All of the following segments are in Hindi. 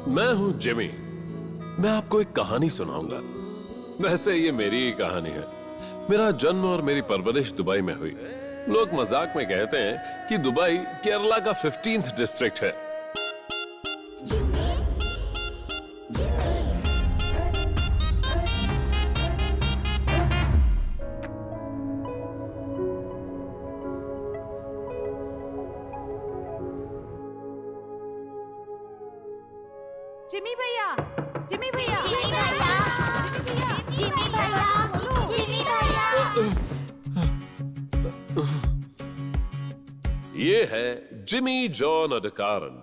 मैं हूं जिमी। मैं आपको एक कहानी सुनाऊंगा। वैसे ये मेरी ही कहानी है। मेरा जन्म और मेरी परवरिश दुबई में हुई। लोग मजाक में कहते हैं कि दुबई केरला का 15th डिस्ट्रिक्ट है। जिमी भैया, जिमी भैया, जिमी भैया, जिमी भैया, जिमी भैया। ये है जिमी जॉन अडकारन।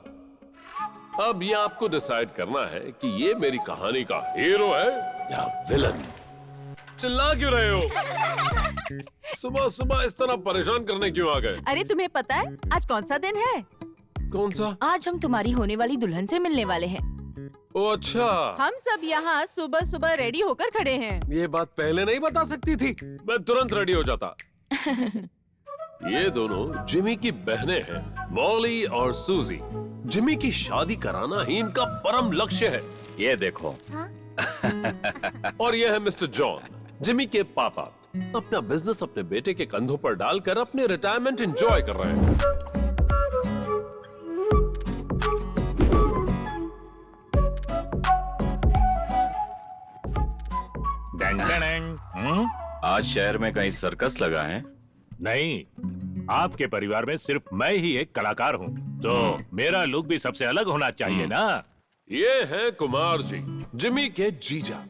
अब ये आपको डिसाइड करना है कि ये मेरी कहानी का हीरो है या विलन। चिल्ला क्यों रहे हो? सुबह सुबह इस तरह परेशान करने क्यों आ गए? अरे तुम्हें पता है आज कौन सा दिन है? कौन सा? आज हम तुम्हारी होने वाली दुल्हन से मिलने वाले हैं। ओ अच्छा, हम सब यहाँ सुबह सुबह रेडी होकर खड़े हैं। ये बात पहले नहीं बता सकती थी, मैं तुरंत रेडी हो जाता। ये दोनों जिमी की बहनें हैं, मॉली और सूजी। जिमी की शादी कराना ही इनका परम लक्ष्य है। ये देखो। और ये है मिस्टर जॉन, जिमी के पापा। अपना बिजनेस अपने बेटे के कंधों पर डालकर अपने रिटायरमेंट एंजॉय कर रहे हैं। आज शहर में कहीं सर्कस लगा है? नहीं, आपके परिवार में सिर्फ मैं ही एक कलाकार हूँ, तो मेरा लुक भी सबसे अलग होना चाहिए ना। ये है कुमार जी, जिमी के जीजा।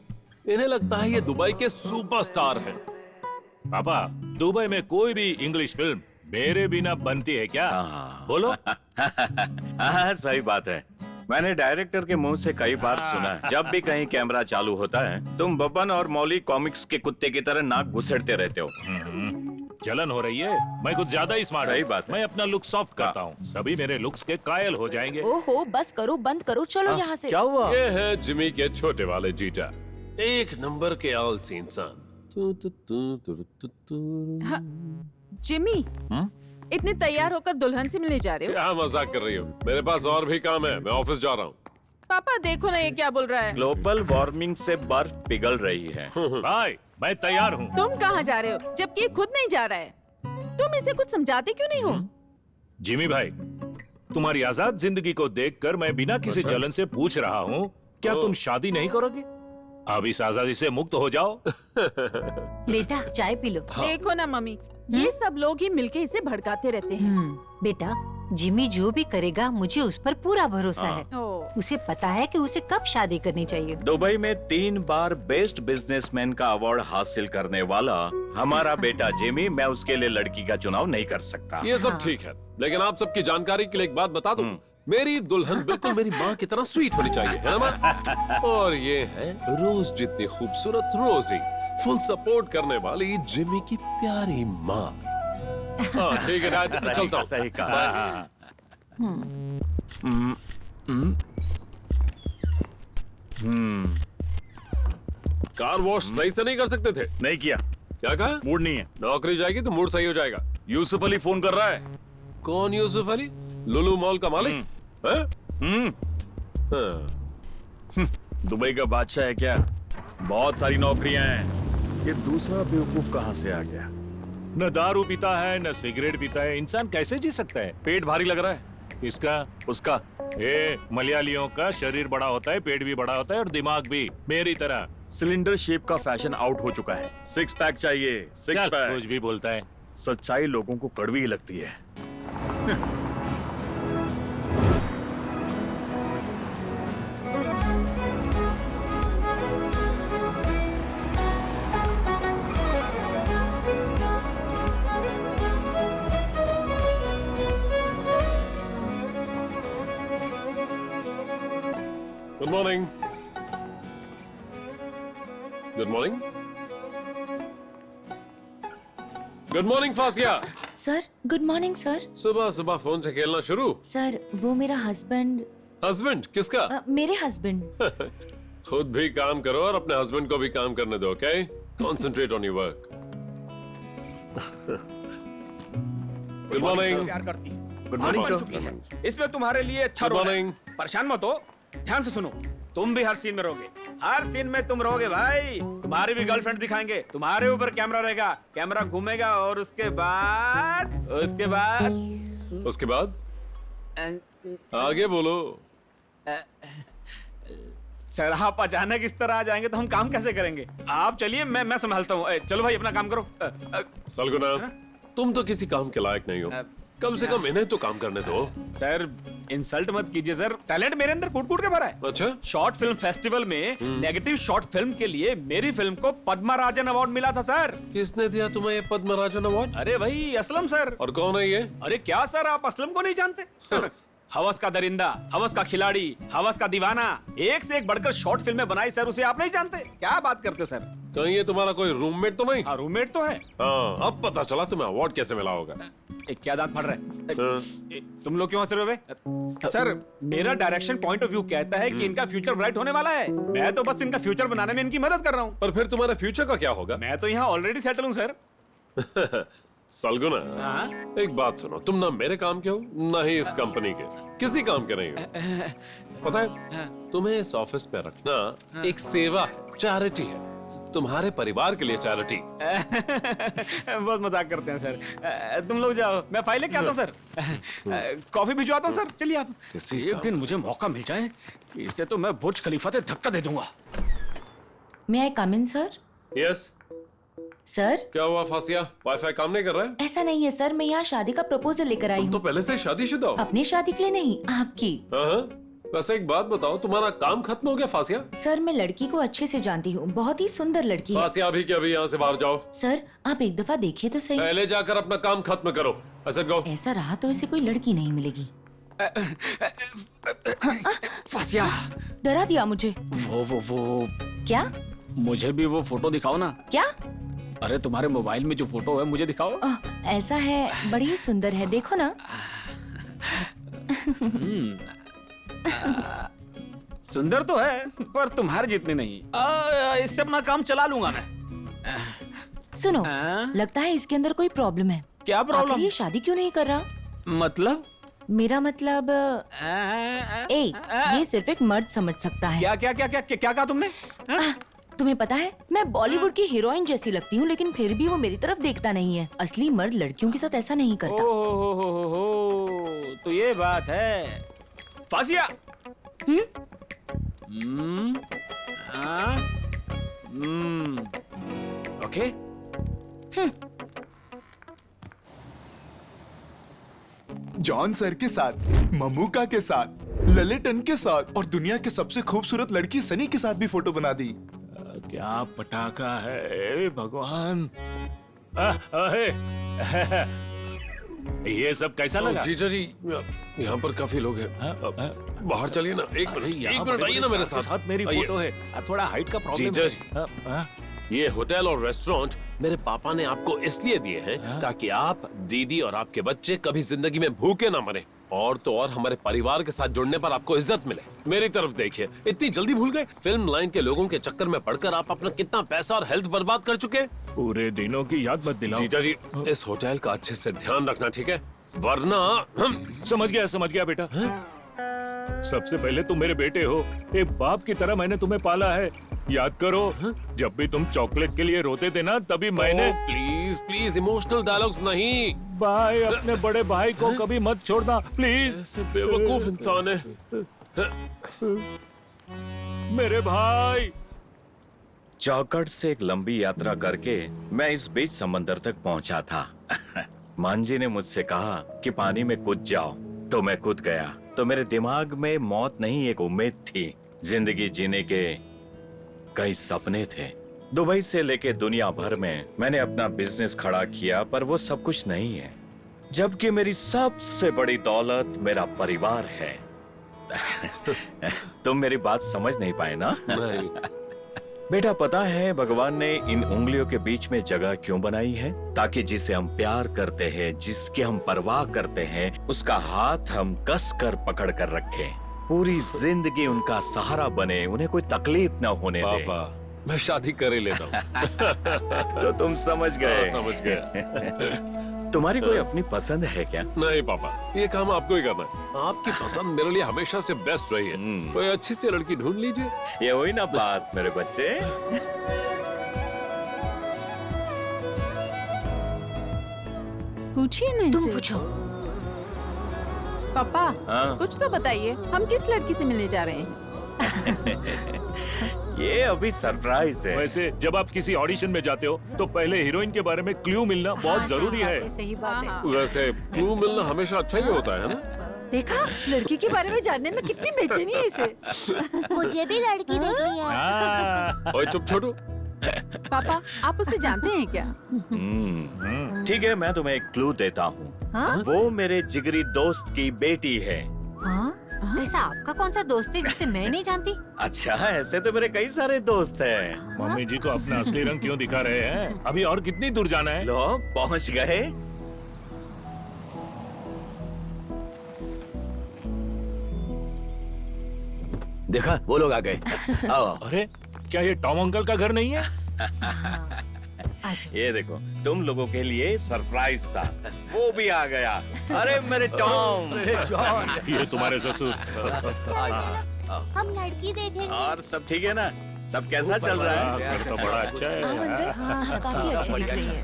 इन्हें लगता है ये दुबई के सुपरस्टार हैं। पापा, दुबई में कोई भी इंग्लिश फिल्म मेरे बिना बनती है क्या? बोलो। हाँ, सही बात है। मैंने डायरेक्टर के मुंह से कई बार सुना है, जब भी कहीं कैमरा चालू होता है तुम बब्बन और मौली कॉमिक्स के कुत्ते की तरह नाक घुसेड़ते रहते हो। जलन हो रही है। मैं कुछ ज्यादा ही स्मार्ट हूँ। सही बात है। मैं अपना लुक सॉफ्ट करता हूँ, सभी मेरे लुक्स के कायल हो जाएंगे। ओहो, बस करो, बंद करो, चलो यहाँ से। क्या हुआ? ये है जिमी के छोटे वाले जीजा, एक नंबर के आलसी इंसान। जिमी, इतने तैयार होकर दुल्हन से मिलने जा रहे हो? क्या मजाक कर रही हो? मेरे पास और भी काम है, मैं ऑफिस जा रहा हूँ। पापा देखो ना ये क्या बोल रहा है। ग्लोबल वार्मिंग से बर्फ पिघल रही है। भाई, मैं तैयार हूँ। तुम कहाँ जा रहे हो जबकि ये खुद नहीं जा रहा है? तुम इसे कुछ समझाते क्यों नहीं हो? जिमी भाई, तुम्हारी आजाद जिंदगी को देखकर मैं बिना किसी जलन से पूछ रहा हूँ, क्या तुम शादी नहीं करोगे? अब इस आजादी से मुक्त हो जाओ। बेटा चाय पी लो। देखो ना मम्मी, ये सब लोग ही मिलके इसे भड़काते रहते हैं। बेटा जिमी जो भी करेगा मुझे उस पर पूरा भरोसा है। उसे पता है कि उसे कब शादी करनी चाहिए। दुबई में 3 बार बेस्ट बिजनेसमैन का अवार्ड हासिल करने वाला हमारा बेटा जिमी, मैं उसके लिए लड़की का चुनाव नहीं कर सकता। ये सब ठीक है, लेकिन आप सबकी जानकारी के लिए एक बात बता दूं, मेरी दुल्हन बिल्कुल मेरी माँ की तरह स्वीट होनी चाहिए, है ना माँ? और ये है रोज जितनी खूबसूरत रोजी, फुल सपोर्ट करने वाली जिमी की प्यारी माँ। हाँ ठीक है राज, चलता हूँ। सही कहा। कार वॉश सही से नहीं कर सकते थे? नहीं किया। क्या कहा? मूड नहीं है। नौकरी जाएगी तो मूड सही हो जाएगा। यूसुफ अली फोन कर रहा है। कौन यूसुफ अली? लुलु मॉल का मालिक? हैं? हाँ। दुबई का बादशाह है क्या? बहुत सारी नौकरियां हैं। ये दूसरा बेवकूफ कहाँ से आ गया? न दारू पीता है, न सिगरेट पीता है, इंसान कैसे जी सकता है? पेट भारी लग रहा है। किसका? उसका। मलयालियों का शरीर बड़ा होता है, पेट भी बड़ा होता है और दिमाग भी, मेरी तरह। सिलेंडर शेप का फैशन आउट हो चुका है। 6 पैक चाहिए। 6 पैक। कुछ भी बोलता है। सच्चाई लोगों को कड़वी ही लगती है। Good morning. Good morning. Good morning fascia. Sir, good morning sir. सुबह सुबह फोन से खेलना शुरू? सर, वो मेरा हस्बैंड। हस्बैंड? किसका? मेरे हस्बैंड। खुद भी काम करो और अपने हस्बैंड को भी काम करने दो, okay? Concentrate on your work. Good morning. प्यार करती है। गुड मॉर्निंग बन सर। चुकी है। इसमें तुम्हारे लिए अच्छा Good रोल है। morning. परेशान मत हो, ध्यान से सुनो, तुम भी हर सीन में रहोगे, हर सीन में तुम रहोगे भाई। तुम्हारी भी गर्लफ्रेंड दिखाएंगे, तुम्हारे ऊपर कैमरा रहेगा, कैमरा घूमेगा और उसके बाद आगे बोलो। सर आप अचानक इस तरह आ जाएंगे तो हम काम कैसे करेंगे? आप चलिए, मैं संभालता हूँ। चलो भाई अपना काम करो। सलगुना, तुम तो किसी काम के लायक नहीं हो, कम से कम इन्हें तो काम करने दो। सर इंसल्ट मत कीजिए सर, टैलेंट मेरे अंदर कूट कूट के भरा है। अच्छा, शॉर्ट फिल्म फेस्टिवल में नेगेटिव शॉर्ट फिल्म के लिए मेरी फिल्म को पद्मराजन अवार्ड मिला था सर। किसने दिया तुम्हें ये पद्मराजन अवार्ड? अरे भाई असलम सर। और कौन है ये? अरे क्या सर, आप असलम को नहीं जानते? हवस का दरिंदा, हवस का खिलाड़ी, हवस का दीवाना, एक से एक बढ़कर शॉर्ट फिल्में बनाई सर, उसे आप नहीं जानते? क्या बात करते हो सर? कहीं ये तुम्हारा कोई रूममेट तो नहीं? हाँ रूममेट तो है। हाँ, अब पता चला तुम्हें अवार्ड कैसे मिला होगा। क्या दांत फट रहा है? तुम लोग क्यों हंस रहे हो? सर मेरा डायरेक्शन पॉइंट ऑफ व्यू कहता है कि इनका फ्यूचर ब्राइट होने वाला है, मैं तो बस इनका फ्यूचर बनाने में इनकी मदद कर रहा हूँ। पर फिर तुम्हारे फ्यूचर का क्या होगा? मैं तो यहाँ ऑलरेडी सेटल हूँ सर। सलगुना, हाँ? एक बात सुनो, तुम ना मेरे काम के हो ना ही इस कंपनी के, किसी काम के नहीं हो। पता है, तुम्हें इस ऑफिस में रखना एक सेवा है, चैरिटी है, तुम्हारे परिवार के लिए चैरिटी। बहुत मजाक करते हैं सर। तुम लोग जाओ, मैं फाइलें क्या आता हूँ सर। कॉफी भिजवाता हूँ सर। चलिए आप। एक दिन मुझे मौका मिल जाए, इससे तो मैं बुर्ज खलीफा से धक्का दे दूंगा। मे आई कम इन सर? यस। सर क्या हुआ फासिया, वाईफाई काम नहीं कर रहा है? ऐसा नहीं है सर, मैं यहाँ शादी का प्रपोजल लेकर आई तो हूँ। पहले से शादीशुदा हो? अपनी शादी के लिए नहीं, आपकी। हाँ, वैसे एक बात बताओ, तुम्हारा काम खत्म हो गया फासिया? सर मैं लड़की को अच्छे से जानती हूँ, बहुत ही सुंदर लड़की है। फासिया अभी के अभी यहाँ से बाहर जाओ। सर आप एक दफा देखिए तो सही। पहले जाकर अपना काम खत्म करो। ऐसे गो। ऐसा रहा तो इसे कोई लड़की नहीं मिलेगी। फासिया डरा दिया मुझे। वो क्या? मुझे भी वो फोटो दिखाओ ना। क्या? अरे तुम्हारे मोबाइल में जो फोटो है मुझे दिखाओ। ऐसा है, बड़ी ही सुंदर है, देखो ना। सुंदर तो है पर तुम्हारे जितनी नहीं। इससे अपना काम चला लूंगा मैं। सुनो, लगता है इसके अंदर कोई प्रॉब्लम है। क्या प्रॉब्लम? ये शादी क्यों नहीं कर रहा? मतलब? मेरा मतलब ये सिर्फ एक मर्द समझ सकता है। क्या क्या क्या क्या क्या कहा तुमने? तुम्हें पता है, मैं बॉलीवुड की हीरोइन जैसी लगती हूँ, लेकिन फिर भी वो मेरी तरफ देखता नहीं है। असली मर्द लड़कियों के साथ ऐसा नहीं करता। हो, तो ये बात है फासिया। ओके। जॉन सर के साथ, ममूका के साथ, ललितन के साथ और दुनिया के सबसे खूबसूरत लड़की सनी के साथ भी फोटो बना दी। क्या पटाखा है भगवान। ये सब कैसा लगा? जीजा जी, यहाँ पर काफी लोग हैं। बाहर चलिए ना, एक मिनट आइए ना मेरे साथ। मेरी आइए। फोटो है, थोड़ा हाइट का प्रॉब्लम जीजा है। जी, ये होटल और रेस्टोरेंट मेरे पापा ने आपको इसलिए दिए हैं ताकि आप, दीदी और आपके बच्चे कभी जिंदगी में भूखे ना मरे, और तो और हमारे परिवार के साथ जुड़ने पर आपको इज्जत मिले। मेरी तरफ देखिए, इतनी जल्दी भूल गए? फिल्म लाइन के लोगों के चक्कर में पड़कर आप अपना कितना पैसा और हेल्थ बर्बाद कर चुके हैं। पूरे दिनों की याद मत दिलाओ। जीजा जी, इस होटल का अच्छे से ध्यान रखना, ठीक है? वरना समझ गया बेटा। सबसे पहले तुम मेरे बेटे हो, एक बाप की तरह मैंने तुम्हें पाला है। याद करो, जब भी तुम चॉकलेट के लिए रोते थे ना, तभी मैंने। प्लीज प्लीज इमोशनल डायलॉग्स नहीं। भाई, अपने बड़े भाई को कभी मत छोड़ना प्लीज। ऐसे बेवकूफ इंसान है। मेरे भाई। चौकट से एक लंबी यात्रा करके मैं इस बीच समंदर तक पहुंचा था। मांझी ने मुझसे कहा कि पानी में कूद जाओ, तो मैं कूद गया। तो मेरे दिमाग में मौत नहीं, एक उम्मीद थी। जिंदगी जीने के कई सपने थे। दुबई से लेके दुनिया भर में मैंने अपना बिजनेस खड़ा किया, पर वो सब कुछ नहीं है, जबकि मेरी सबसे बड़ी दौलत मेरा परिवार है। तुम मेरी बात समझ नहीं पाए ना? नहीं। बेटा, पता है भगवान ने इन उंगलियों के बीच में जगह क्यों बनाई है? ताकि जिसे हम प्यार करते हैं, जिसकी हम परवाह करते हैं, उसका हाथ हम कस कर पकड़ कर रखें, पूरी जिंदगी उनका सहारा बने, उन्हें कोई तकलीफ न होने दे। पापा, मैं शादी कर ही लेता हूँ। तो तुम समझ गए। समझ गया। तुम्हारी कोई अपनी पसंद है क्या? नहीं पापा, ये काम आपको ही करना है। आपकी पसंद मेरे लिए हमेशा से बेस्ट रही है। कोई अच्छी सी लड़की ढूंढ लीजिए। ये हुई ना बात मेरे बच्चे। पूछिए ना तुम इनसे। पूछो। पापा हाँ? कुछ तो बताइए, हम किस लड़की से मिलने जा रहे हैं? ये अभी सरप्राइज है। वैसे जब आप किसी ऑडिशन में जाते हो तो पहले हीरोइन के बारे में क्लू मिलना बहुत जरूरी है। सही बात है। वैसे क्लू मिलना हमेशा अच्छा ही होता है ना? देखा, लड़की के बारे में जानने में कितनी बेचैनी है इसे। मुझे भी लड़की देखनी है। हाँ। ओए चुप छोटू। पापा आप उसे जानते हैं क्या? ठीक है, मैं तुम्हें एक क्लू देता हूँ। हाँ? वो मेरे जिगरी दोस्त की बेटी है। हाँ? ऐसा आपका कौन सा दोस्त है जिसे मैं नहीं जानती? अच्छा, ऐसे तो मेरे कई सारे दोस्त हैं। मम्मी जी को अपना असली रंग क्यों दिखा रहे हैं? अभी और कितनी दूर जाना है? लो, पहुँच गए। देखा, वो लोग आ गए। आओ। अरे क्या ये टॉम अंकल का घर नहीं है? ये देखो, तुम लोगों के लिए सरप्राइज था। वो भी आ गया। अरे मेरे टॉम। ये तुम्हारे ससुर। हम लड़की देखेंगे। और सब ठीक है ना? सब कैसा चल रहा है? घर तो बड़ा अच्छा है। हाँ, सब काफी अच्छी दिख रही है।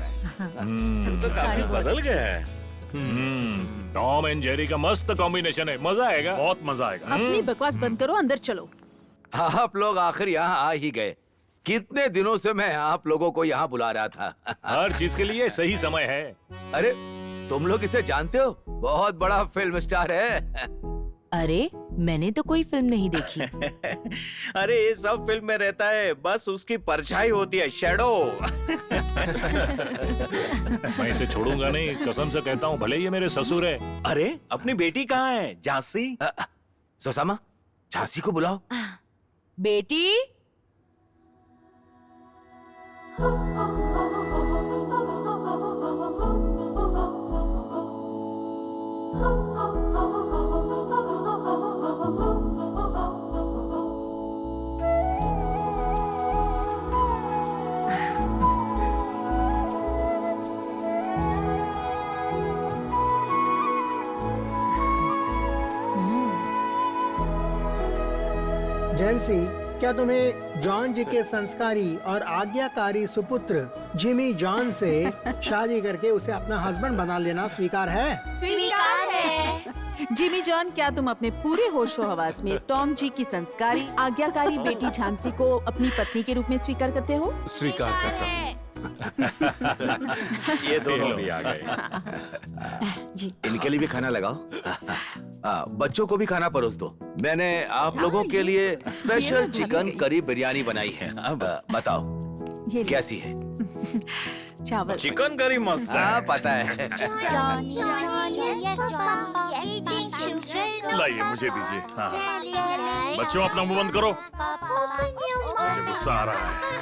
सब तो काफी बदल गया है। टॉम एंड जेरी का मस्त कॉम्बिनेशन है, मजा आएगा। बहुत मजा आएगा। अपनी बकवास बंद करो, अंदर चलो। आप लोग आखिर यहाँ आ ही गए। कितने दिनों से मैं आप लोगों को यहाँ बुला रहा था। हर चीज के लिए सही समय है। अरे तुम लोग इसे जानते हो? बहुत बड़ा फिल्म स्टार है। अरे मैंने तो कोई फिल्म नहीं देखी। अरे ये सब फिल्म में रहता है, बस उसकी परछाई होती है, शैडो। मैं इसे छोड़ूंगा नहीं, कसम से कहता हूँ, भले ये मेरे ससुर है। अरे अपनी बेटी कहाँ है? झांसी। सुषमा, झांसी को बुलाओ। बेटी, जेंसी, क्या तुम्हें जॉन जी के संस्कारी और आज्ञाकारी सुपुत्र जिमी जॉन से शादी करके उसे अपना हस्बैंड बना लेना स्वीकार है? स्वीकार है। जिमी जॉन, क्या तुम अपने पूरे होशो हवास में टॉम जी की संस्कारी आज्ञाकारी बेटी झांसी को अपनी पत्नी के रूप में स्वीकार करते हो? स्वीकार करता हूँ। ये दोनों भी आ गए। जी। इनके लिए भी खाना लगाओ। बच्चों को भी खाना परोस दो। मैंने आप लोगों के लिए स्पेशल चिकन करी बिरयानी बनाई है। बताओ ये कैसी है? चावल। चिकन करी मस्त है। हाँ पता है। Johnny Johnny yes papa eating sugar लाइए, मुझे दीजिए। हाँ। बच्चों अपना मुंह बंद करो, मुझे गुस्सा आ रहा है।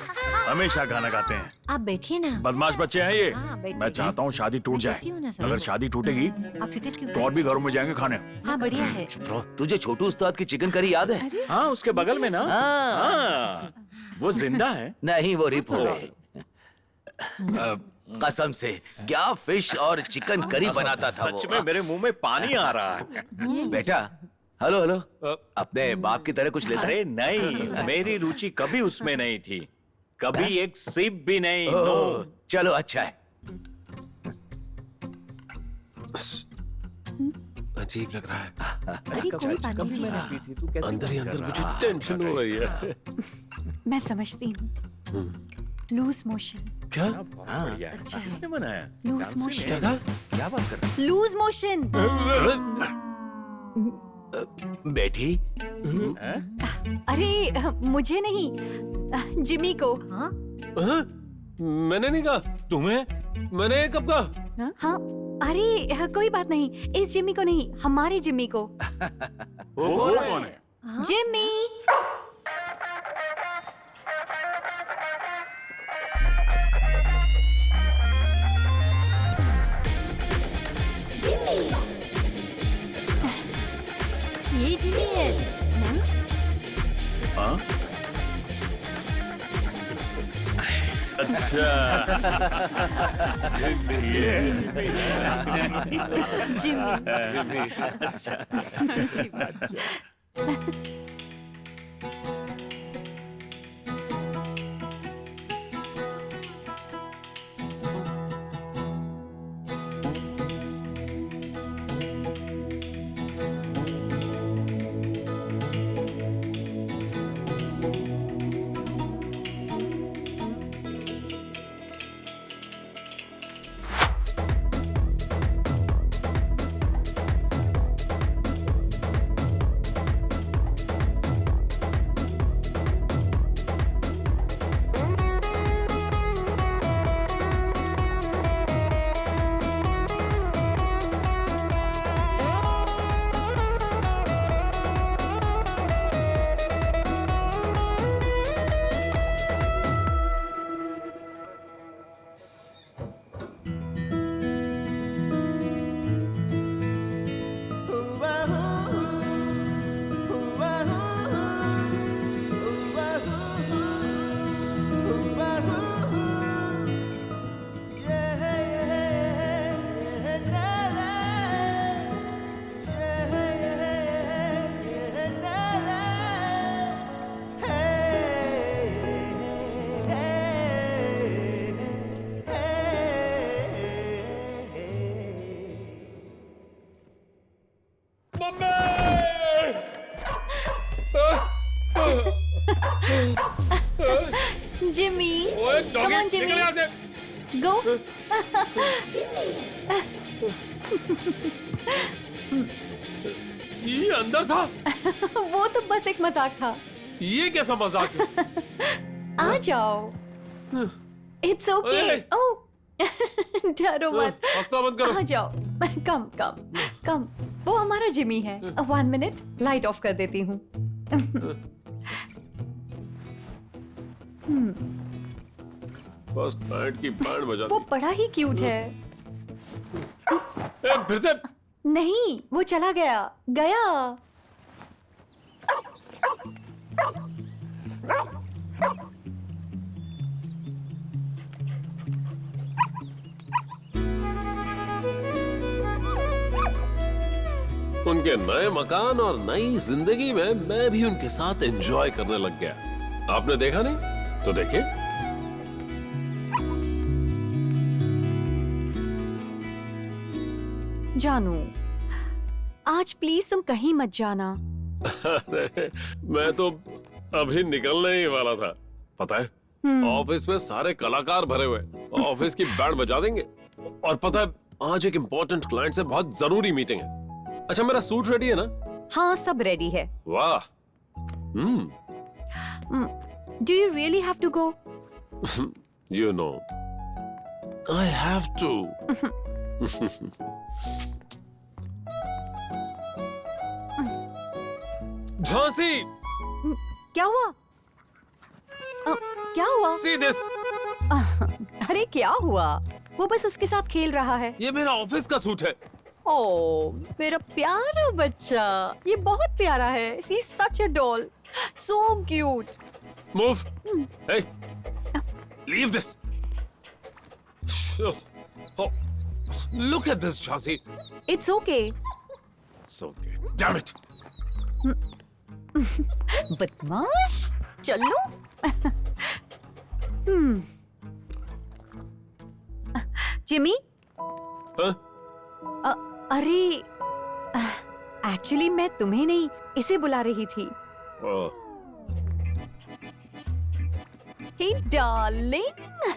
हमेशा गाना गाते हैं। आप बैठिए ना। बदमाश बच्चे हैं ये। हाँ, बैठिए। मैं चाहता हूँ शादी टूट जाए। बैठती हूँ ना सर। अगर शादी टूटेगी आप फिक्र क्यों तो और भी घरों में जाएंगे खाने। हाँ बढ़िया है। तुझे छोटू उस्ताद की चिकन करी याद है? हाँ, उसके बगल में ना। हाँ। वो जिंदा है? नहीं, वो रिप हो गए। कसम से क्या फिश और चिकन करी बनाता था वो। सच में मेरे मुंह में पानी आ रहा है। बेटा, हेलो हेलो, अपने बाप की तरह कुछ लेता है? अरे नहीं, मेरी रुचि कभी उसमें नहीं थी, कभी एक सिप भी नहीं। नो। चलो अच्छा है। अजीब लग रहा है। अरे कोई बात नहीं। अंदर ही अंदर मुझे टेंशन हो रही है। मैं समझती हूँ। Loose motion. क्या? बढ़िया है। किसने बनाया? Loose motion. क्या कहा? क्या बात कर रहे लूज मोशन। बेटी, अरे मुझे नहीं, जिमी को। हाँ हाँ? मैंने नहीं कहा। तुम्हें? मैंने कब कहा? हाँ। अरे कोई बात नहीं, इस जिमी को नहीं, हमारे जिमी को। वो कौन है? जिमी। ये जिमी है। हाँ? अच्छा Jimmy Jimmy come on Jimmy निकल यहाँ से। go ये अंदर था। वो तो बस एक मजाक था। ये कैसा मजाक है? आ जाओ इट्स ओके ओह डरो मत हंसना बंद करो। आ जाओ कम कम कम वो हमारा जिमी है 1 मिनट लाइट ऑफ कर देती हूँ फर्स्ट नाइट की बैंड बजा वो बड़ा ही क्यूट है। फिर से नहीं वो चला गया गया। उनके नए मकान और नई जिंदगी में मैं भी उनके साथ एंजॉय करने लग गया। आपने देखा नहीं तो देखिए। जानू आज प्लीज तुम कहीं मत जाना। अरे, मैं तो अभी निकलने ही वाला था। पता है ऑफिस में सारे कलाकार भरे हुए, ऑफिस की बैंड बजा देंगे। और पता है आज एक इम्पोर्टेंट क्लाइंट से बहुत जरूरी मीटिंग है। अच्छा मेरा सूट रेडी है ना? हाँ सब रेडी है। वाह। Do you really have to go? You know, I have to. Jhansi, क्या हुआ? क्या हुआ? See this. अरे क्या हुआ? वो बस उसके साथ खेल रहा है। ये मेरा ऑफिस का सूट है। ओह मेरा प्यारा बच्चा, ये बहुत प्यारा है। He's such a doll, so cute. Move. Hey, leave this. Oh, look at this, Jhansi. It's okay. It's okay. Damn it. बदमाश, चलो। जिमी? हाँ? अरे, एक्चुअली मैं तुम्हें नहीं, इसे बुला रही थी। Oh. Hey darling,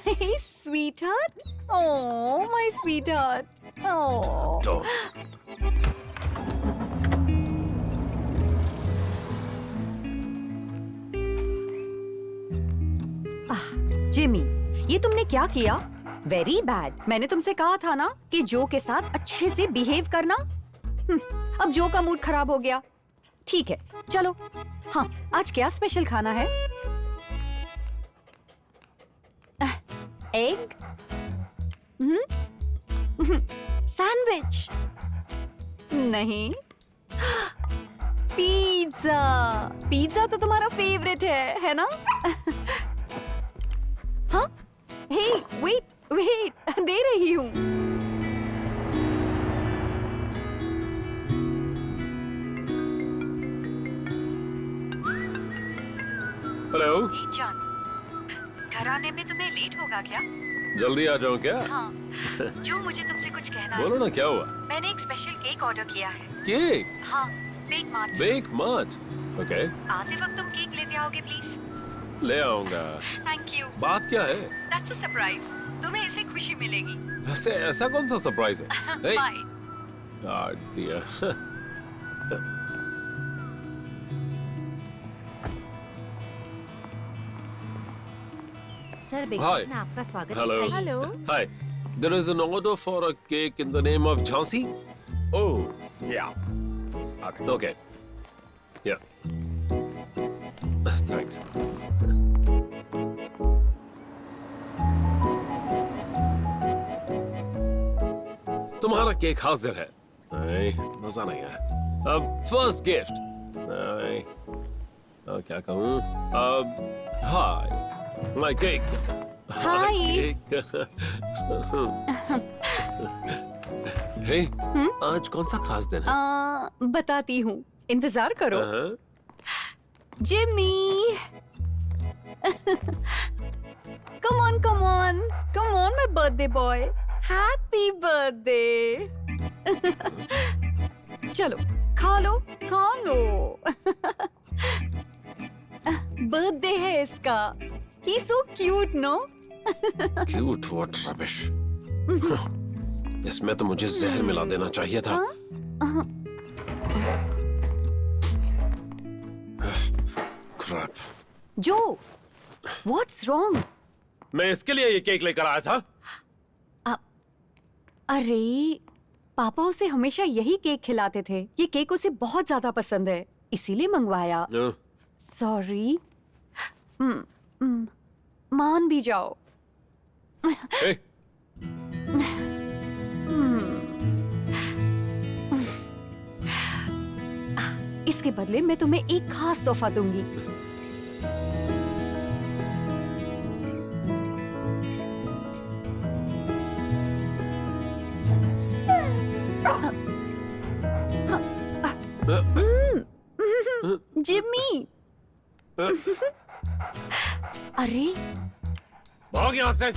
hey sweetheart. Oh my sweetheart. Oh. Don't. Jimmy, ये तुमने क्या किया? Very bad. मैंने तुमसे कहा था ना कि जो के साथ अच्छे से बिहेव करना। अब जो का मूड खराब हो गया। ठीक है, चलो। हाँ, आज क्या स्पेशल खाना है? एग? सैंडविच? नहीं। पिज्जा। पिज्जा तो तुम्हारा फेवरेट है ना? हाँ? हे वेट वेट, दे रही हूँ। हेलो। जॉन, घर आने में तुम्हें लेट होगा क्या? जल्दी आ जाऊं क्या? हाँ, जो मुझे तुमसे कुछ कहना है। बोलो ना, क्या हुआ? मैंने एक स्पेशल केक ऑर्डर किया है। केक? हाँ, बेक मार्ट से। Bake Mart? ओके। आते वक्त तुम केक लेते आओगे प्लीज? ले आऊंगा। Thank you. बात क्या है? दैट्स अ सरप्राइज, तुम्हें इससे खुशी मिलेगी। वैसे ऐसा कौन सा सरप्राइज है? Hey. Bye. Ah, dear. Sir, बेटा Hi. में आपका स्वागत है। Hello. Hello. Hi. There is an order for a cake in the name of Jhansi. Oh, yeah. Okay. Yeah. Thanks. तुम्हारा केक हाजिर है। नहीं, मजा नहीं आया। अब फर्स्ट गिफ्ट। नहीं, अब क्या कहूँ? अब हाय, माय केक। हाय। हे, आज कौन सा खास दिन है? बताती हूँ, इंतजार करो। Jimmy, come on, come on, come on, my birthday boy. Happy birthday. चलो, खा लो, खा लो। बर्थडे है इसका। He's so cute, no? Cute, what rubbish. इसमें तो मुझे जहर मिला देना चाहिए था। Crap. जो, what's wrong? मैं इसके लिए ये केक लेकर आया था। अरे, पापा उसे हमेशा यही केक खिलाते थे। ये केक उसे बहुत ज्यादा पसंद है, इसीलिए मंगवाया। सॉरी। मान भी जाओ। Hey. इसके बदले मैं तुम्हें एक खास तोहफा दूंगी। जिम्मी। अरे, भाग यहाँ से।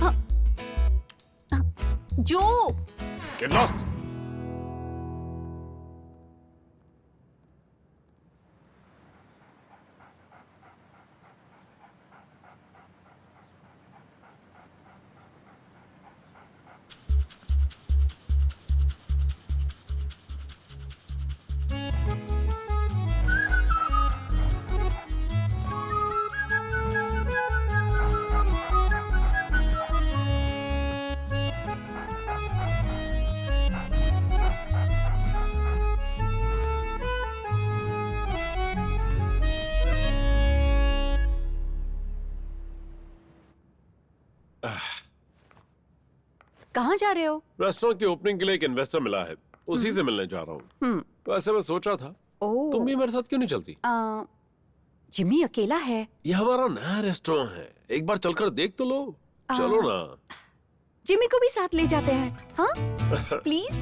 जो। Get lost. कहाँ जा रहे हो? रेस्टोरेंट की ओपनिंग के लिए एक इन्वेस्टर मिला है, उसी से मिलने जा रहा हूँ। वैसे मैं सोच रहा था, तुम भी मेरे साथ क्यों नहीं चलती? जिम्मी अकेला है। ये हमारा नया रेस्टोरेंट है, एक बार चलकर देख तो लो। चलो ना। जिम्मी को भी साथ ले जाते हैं, हाँ? Please,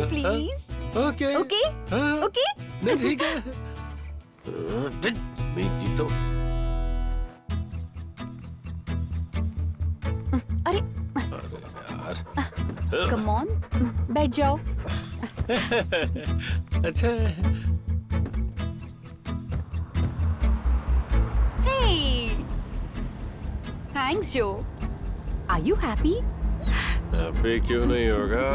please. Okay okay, okay. नहीं ठीक है। मेरी तो अरे यार, कम ऑन, बैठ जाओ। अच्छा। Hey, thanks जो। Are you happy? अभी क्यों नहीं होगा?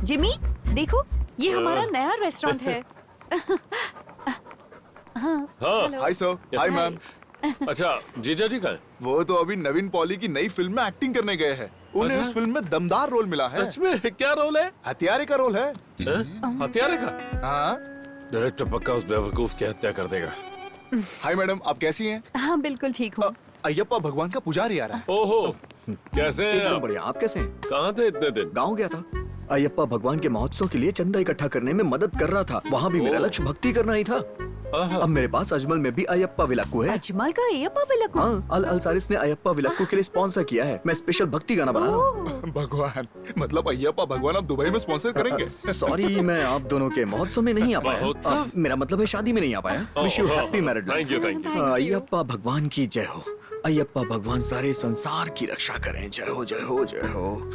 जिमी, देखो, ये हमारा नया रेस्टोरेंट है। हाँ। Hi sir, hi ma'am. अच्छा, जीजा जी कहाँ हैं? वो तो अभी नवीन पॉली की नई फिल्म में एक्टिंग करने गए हैं। उन्हें अच्छा? उस फिल्म में दमदार रोल मिला है। सच में? क्या रोल है? हत्यारे का रोल है। हत्यारे का? हाँ। डायरेक्टर पक्का उस बेवकूफ की हत्या कर देगा। हाय मैडम, आप कैसी हैं? हाँ, बिल्कुल ठीक हूँ। अय्यप्पा भगवान का पुजारी आ रहा है। ओहो, कैसे हैं एकदम आप? बढ़िया। आप कैसे हैं? कहाँ थे इतने दिन? गांव गया था। अयप्पा भगवान के महोत्सव के लिए चंदा इकट्ठा करने में मदद कर रहा था। वहाँ भी मेरा लक्ष्य भक्ति करना ही था। अब मेरे पास अजमल में भी अयप्पा विलाक्कू है। अजमल का अयप्पा विलाक्कू? हाँ, अल अलसारिस ने अयप्पा विलाक्कू के लिए स्पॉन्सर किया है। मैं स्पेशल भक्ति गाना बना रहा हूँ। भगवान, मतलब अय्यप्पा भगवान आप दुबई में स्पॉन्सर करेंगे? सॉरी, मैं आप दोनों के महोत्सव में नहीं आ पाया। मेरा मतलब है शादी में नहीं आ पाया। Wish you happy married life. Thank you. Ayyappa भगवान की जय हो। अयप्पा भगवान सारे संसार की रक्षा करें। जय हो, जय हो, जय हो,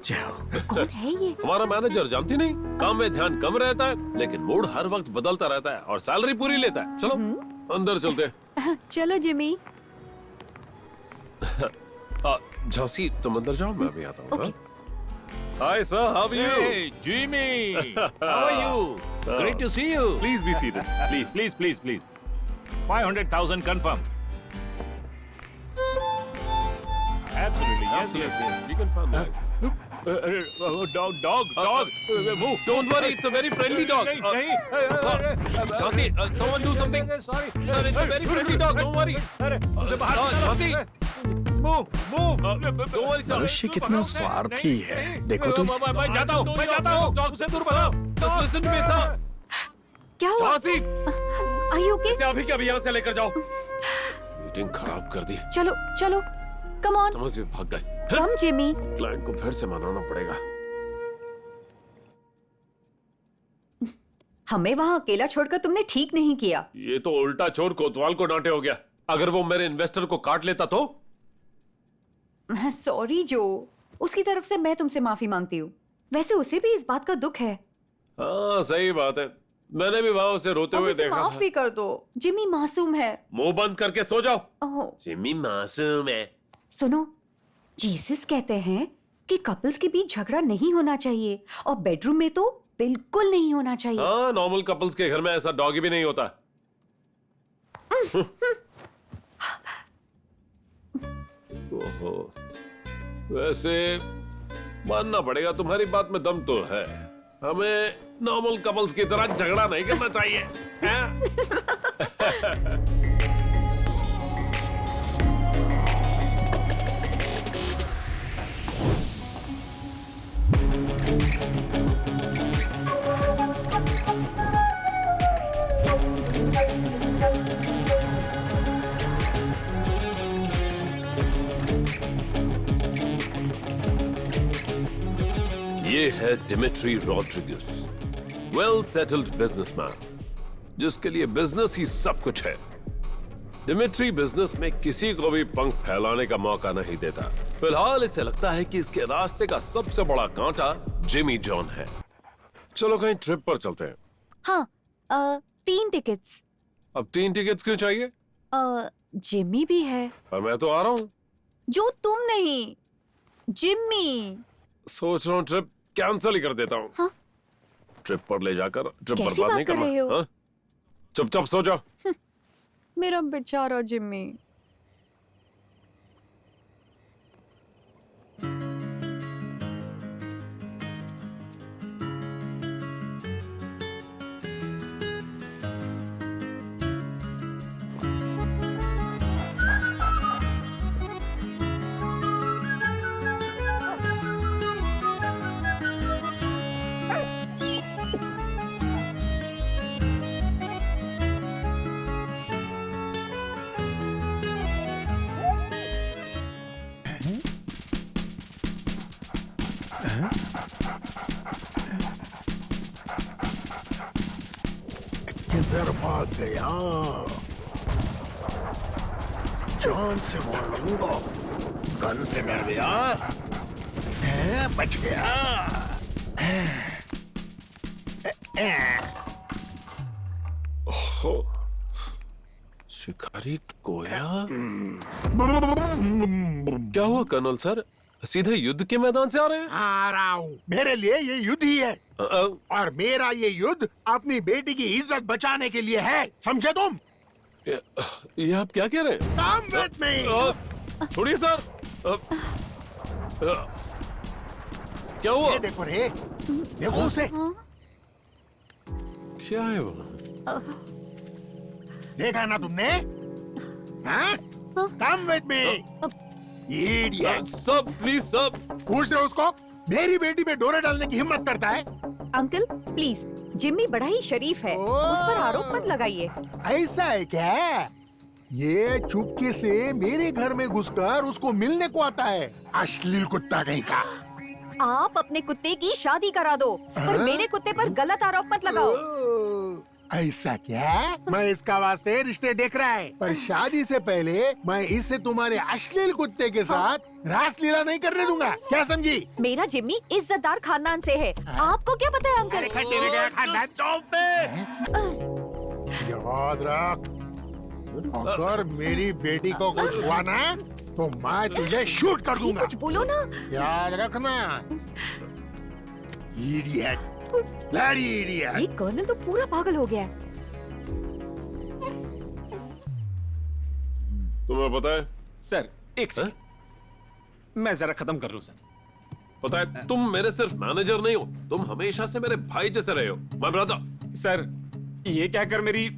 जय हो। कौन है ये? हमारा मैनेजर, जानती नहीं, काम में ध्यान कम रहता है लेकिन मूड हर वक्त बदलता रहता है और सैलरी पूरी लेता है। चलो अंदर चलते हैं। चलो जिमी। झांसी तुम अंदर जाओ, मैं अभी आता हूँ। Hi sir, how are you? Hey, Jimmy! How are you? Great to see you. Please be seated. Please. 500,000 confirm. Absolutely, yes. You can finalize. Dog. Move. Don't worry, it's a very friendly dog. Sir, Jhansi, someone do something. Sorry. Sir, it's a very friendly dog. Don't worry. Jhansi, Move. don't worry, sir. मनुष्य कितना स्वार्थी है। देखो तो मैं जाता हूँ। Dog से दूर भागो. Just listen to me, sir. क्या हुआ? Jhansi, Are you okay? इसे अभी के अभी यहाँ से लेकर जाओ। मीटिंग खराब कर दी। चलो कम ऑन। समझ में भाग गए। कम जिमी। क्लाइंट को फिर से मनाना पड़ेगा। हमें वहाँ अकेला छोड़कर तुमने ठीक नहीं किया। ये तो उल्टा चोर कोतवाल को डांटे हो गया। अगर वो मेरे इन्वेस्टर को काट लेता तो? सॉरी जो, उसकी तरफ से मैं तुमसे माफी मांगती हूँ। वैसे उसे भी इस बात का दुख है। हाँ सही बात है, मैंने भी वहां उसे रोते हुए उसे देखा माफ था। भी कर दो, जिमी मासूम है। मुंह बंद करके सो जाओ। ओह, जिमी मासूम है। सुनो, जीसस कहते हैं कि कपल्स के बीच झगड़ा नहीं होना चाहिए और बेडरूम में तो बिल्कुल नहीं होना चाहिए। हाँ, नॉर्मल कपल्स के घर में ऐसा डॉगी भी नहीं होता। ओहो, वैसे मानना पड़ेगा तुम्हारी बात में दम तो है। हमें नॉर्मल कपल्स की तरह झगड़ा नहीं करना चाहिए। ये है Dmitri Rodrigues, well settled businessman, जिसके लिए बिजनेस ही सब कुछ है। डिमिट्री बिजनेस में किसी को भी पंख फैलाने का मौका नहीं देता। फिलहाल इसे लगता है कि इसके रास्ते का सबसे बड़ा कांटा जिमी जॉन है। चलो कहीं ट्रिप पर चलते हैं। हाँ, 3 टिकट्स। अब 3 टिकट्स क्यों चाहिए? जिमी भी है। पर मैं तो आ रहा हूँ। जो तुम नहीं, जिमी। सोच रहा हूँ ट्रिप कैंसिल ही कर देता हूँ। हाँ? ट्रिप पर ले जाकर ट्रिप कैसी बर्बाद बात नहीं कर रहे हो? करना। हाँ? चुपचाप सो जाओ। मेरा बेचारा जिमी। किधर भाग गया? जान से मार लूंगा। गन से मिल गया। बच गया। ओहो, शिकारी कोया। क्या हुआ कर्नल सर, सीधे युद्ध के मैदान से आ रहे हैं? आ रहा हूँ। मेरे लिए ये युद्ध ही है और मेरा ये युद्ध अपनी बेटी की इज्जत बचाने के लिए है, समझे तुम? ये आप क्या कह रहे हैं? Come with me। छोड़िए सर। क्या हुआ? ये देखो रे, देखो उसे। क्या है वो? देखा ना तुमने? हाँ? Come with me। Idiot। सब प्लीज सब। पूछ रहे उसको, मेरी बेटी पे डोरे डालने की हिम्मत करता है? अंकल प्लीज, जिम्मी बड़ा ही शरीफ है, उस पर आरोप मत लगाइए। ऐसा है क्या? ये चुपके से मेरे घर में घुसकर उसको मिलने को आता है, अश्लील कुत्ता कहीं का। आप अपने कुत्ते की शादी करा दो, पर मेरे कुत्ते पर गलत आरोप मत लगाओ। ऐसा क्या? मैं इसका वास्ते रिश्ते देख रहा है, पर शादी से पहले मैं इसे तुम्हारे अश्लील कुत्ते के साथ रासलीला नहीं करने दूंगा, क्या समझी? मेरा जिम्मी इज्जतदार खानदान से है, आपको क्या पता है अंकल? खट्टे में गया खानदान। याद रख, अगर मेरी बेटी को कुछ हुआ ना तो मैं तुझे शूट कर दूंगा। कुछ बोलो ना। याद रखना। Idiot, bloody idiot. ये कर्नल तो पूरा पागल हो गया है। तुम्हें पता है सर, एक सर, मैं जरा खत्म कर लूं सर। पता है तुम मेरे सिर्फ मैनेजर नहीं हो, तुम हमेशा से मेरे भाई जैसे रहे हो, माय ब्रदर। सर, ये कहकर मेरी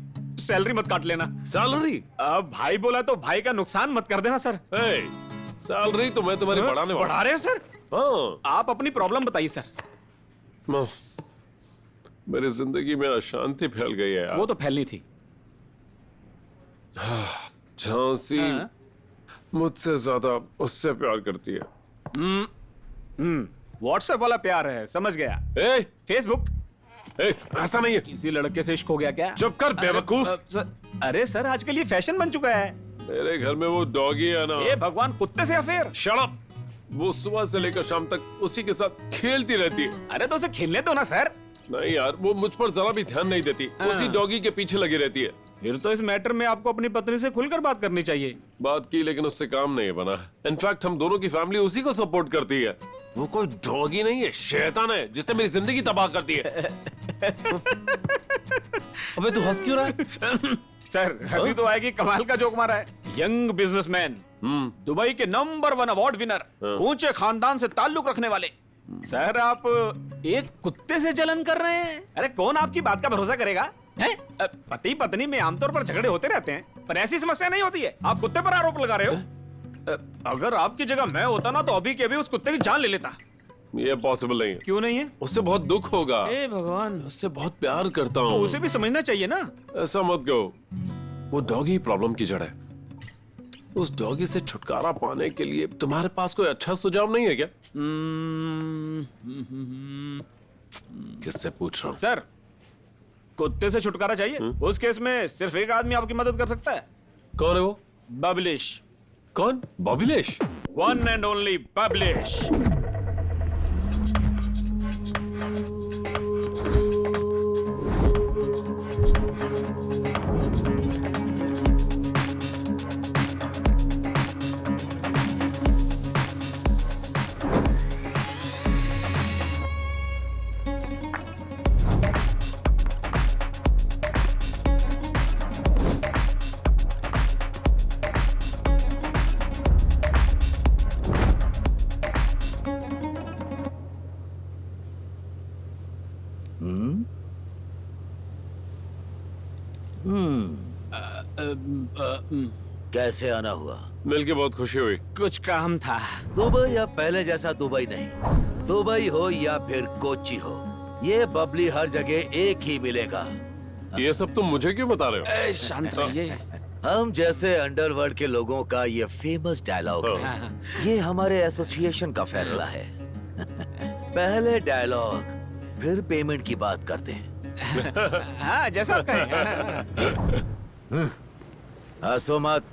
सैलरी मत काट लेना। सैलरी? अब भाई बोला तो भाई का नुकसान मत कर देना सर। सैलरी तो मैं तुम्हारी बढ़ाने वाला। बढ़ा रहे हो सर? हाँ। आप अपनी प्रॉब्लम बताइए सर। मेरी जिंदगी में अशांति फैल गई है यार। वो तो फैलनी थी। झांसी मुझसे ज्यादा उससे प्यार करती है। व्हाट्सएप वाला प्यार है, समझ गया। फेसबुक? ऐसा नहीं है। किसी लड़के से इश्क हो गया क्या? चुप कर बेवकूफ। अरे सर, आजकल ये फैशन बन चुका है। मेरे घर में वो डॉगी है ना। ये भगवान, कुत्ते से अफेयर? Shut up. वो सुबह से लेकर शाम तक उसी के साथ खेलती रहती है। अरे तो उसे खेलने दो ना सर। नहीं यार, वो मुझ पर जरा भी ध्यान नहीं देती, उसी डॉगी के पीछे लगी रहती है। फिर तो इस मैटर में आपको अपनी पत्नी से खुलकर बात करनी चाहिए। बात की, लेकिन उससे काम नहीं बना। इनफैक्ट हम दोनों की फैमिली उसी को सपोर्ट करती है। वो कोई डॉगी नहीं है, शैतान है जिसने मेरी जिंदगी तबाह कर दी है। अबे तू हंस क्यों रहा है? सर, हंसी तो आएगी, कमाल का जोक मारा है। यंग बिजनेसमैन, दुबई के नंबर 1 अवार्ड विनर, ऊंचे खानदान से ताल्लुक रखने वाले। सर, आप एक कुत्ते से जलन कर रहे हैं? अरे कौन आपकी बात का भरोसा करेगा? पति पत्नी में आमतौर पर झगड़े होते रहते हैं, पर ऐसी समस्या नहीं होती है। आप कुत्ते पर आरोप लगा रहे हो। अगर आपकी जगह मैं होता ना तो अभी के अभी उस कुत्ते की जान ले लेता। ये पॉसिबल नहीं है। क्यों नहीं है? उससे बहुत दुख होगा। ए भगवान, उससे बहुत प्यार करता हूँ। तो उसे भी समझना चाहिए ना। ऐसा मत कहो, वो डॉगी प्रॉब्लम की जड़ है। उस डॉगी से छुटकारा पाने के लिए तुम्हारे पास कोई अच्छा सुझाव नहीं है क्या? किससे पूछ रहा हूँ? सर, कुत्ते से छुटकारा चाहिए? उस केस में सिर्फ एक आदमी आपकी मदद कर सकता है। कौन है वो? बबलिश। कौन? बबलिश? वन एंड ओनली बबलिश। कैसे आना हुआ? मिलके बहुत खुशी हुई। कुछ काम था। दुबई अब पहले जैसा दुबई नहीं। दुबई हो या फिर कोच्चि हो, ये बबली हर जगह एक ही मिलेगा। ये सब तुम मुझे क्यों बता रहे हो? शांत रहिए। हम जैसे अंडरवर्ल्ड के लोगों का ये फेमस डायलॉग है। ये हमारे एसोसिएशन का फैसला है। पहले डायलॉग, फिर पेमेंट की बात करते हैं। हाँ, जैसा आप कहें। हंसो मत।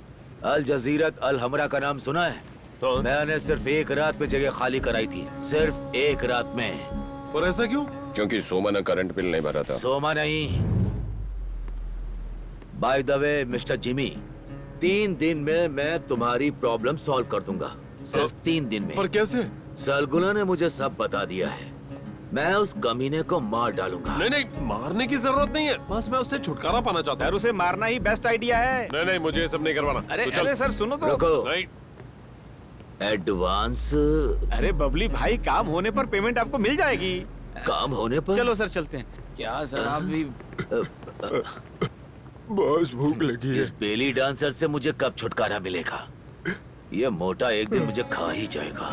अल जजीरत अल हमरा का नाम सुना है? मैंने सिर्फ एक रात में जगह खाली कराई थी, सिर्फ एक रात में। और ऐसा क्यों? क्योंकि सोमा ने करंट बिल नहीं भरा था। सोमा नहीं, by the way mister Jimmy, 3 दिन में मैं तुम्हारी प्रॉब्लम सॉल्व कर दूंगा। सिर्फ 3 दिन में। पर कैसे? सलगुना ने मुझे सब बता दिया है। मैं उस कमीने को मार डालूंगा। नहीं नहीं, मारने की जरूरत नहीं है, बस मैं उससे छुटकारा पाना चाहता हूँ। सर, उसे मारना ही बेस्ट आइडिया है। नहीं नहीं, मुझे ये सब नहीं करवाना। अरे सर सुनो तो। रुको। नहीं। एडवांस? अरे बबली भाई, काम होने पर पेमेंट आपको मिल जाएगी। काम होने पर? चलो सर, चलते हैं। क्या सर, आप भी? बस भूख लगी है। इस बेली डांसर से मुझे कब छुटकारा मिलेगा? ये मोटा एक दिन मुझे खा ही जाएगा।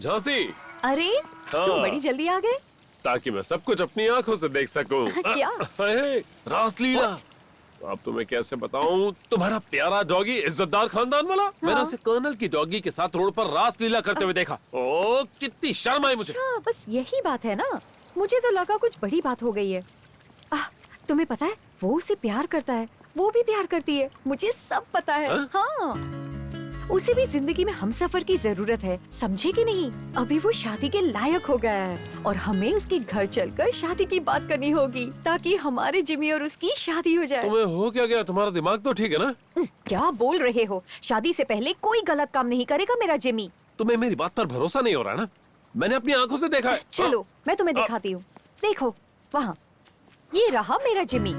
झांसी, अरे हाँ। तुम बड़ी जल्दी आ गए। ताकि मैं सब कुछ अपनी आंखों से देख सकूं। क्या? रासलीला। अब तुम्हें कैसे बताऊं, तुम्हारा प्यारा डॉगी इज्जतदार खानदान वाला, मैंने उसे कर्नल की डॉगी के साथ रोड पर रासलीला करते हुए देखा। ओ कितनी शर्म आई मुझे। अच्छा, बस यही बात है ना, मुझे तो लगा कुछ बड़ी बात हो गई है। तुम्हें पता है वो उसे प्यार करता है, वो भी प्यार करती है, मुझे सब पता है। हाँ, उसे भी जिंदगी में हमसफर की जरूरत है, समझे कि नहीं? अभी वो शादी के लायक हो गया है और हमें उसके घर चलकर शादी की बात करनी होगी ताकि हमारे जिमी और उसकी शादी हो जाए। तुम्हें हो क्या गया? तुम्हारा दिमाग तो ठीक है ना? क्या बोल रहे हो? शादी से पहले कोई गलत काम नहीं करेगा मेरा जिमी। तुम्हें मेरी बात पर भरोसा नहीं हो रहा ना? मैंने अपनी आंखों से देखा है। चलो मैं तुम्हें दिखाती हूँ। देखो वहाँ, ये रहा मेरा जिमी।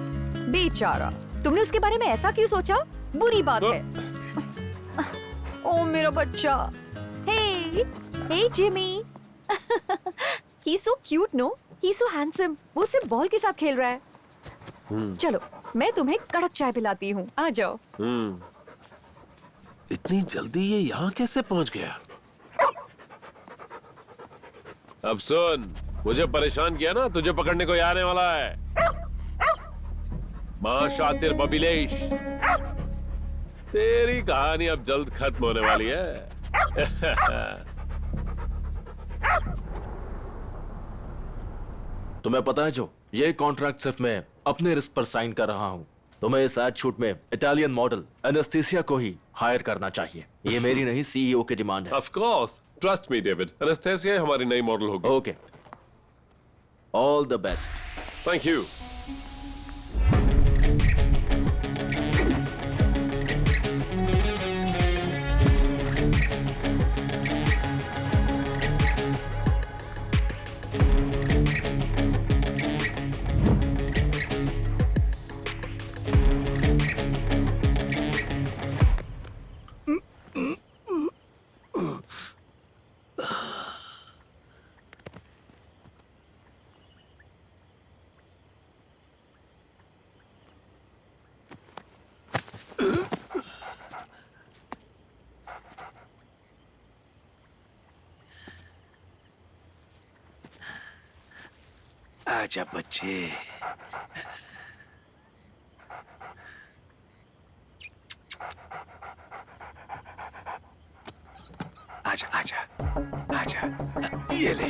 बेचारा, तुमने उसके बारे में ऐसा क्यों सोचा? बुरी बात है। ओ मेरा बच्चा। हे Jimmy. He's so cute, no? He's so handsome. वो सिर्फ बॉल के साथ खेल रहा है। चलो मैं तुम्हें कड़क चाय पिलाती हूँ, आ जाओ। इतनी जल्दी ये यहाँ कैसे पहुँच गया? अब सुन, मुझे परेशान किया ना, तुझे पकड़ने को आने वाला है। मां शातिर बबिलेश, तेरी कहानी अब जल्द खत्म होने वाली है। तुम्हें पता है जो, ये कॉन्ट्रैक्ट सिर्फ मैं अपने रिस्क पर साइन कर रहा हूँ। तुम्हें इस एड शूट में इटालियन मॉडल एनेस्थीसिया को ही हायर करना चाहिए। ये मेरी नहीं, सीईओ की डिमांड है। Of course, trust me, David. Anaesthesia हमारी नई मॉडल होगी। Okay, all the best. Thank you. आजा बच्चे। आजा आजा आजा, ये ले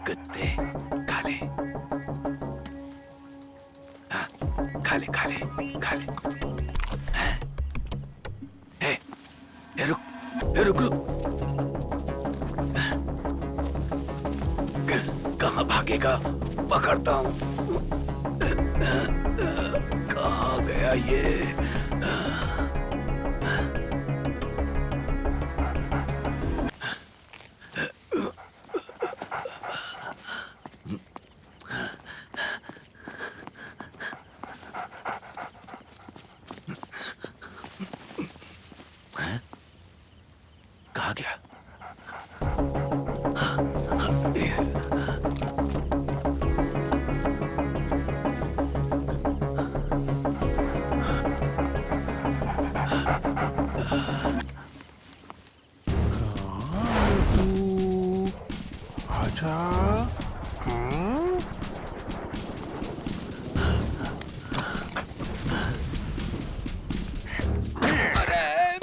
कुत्ते, खा ले। खा ले खा ले खा ले। रुक रुक। कहाँ भागेगा? पकड़ता हूँ। कहाँ गया ये? कहाँ गया?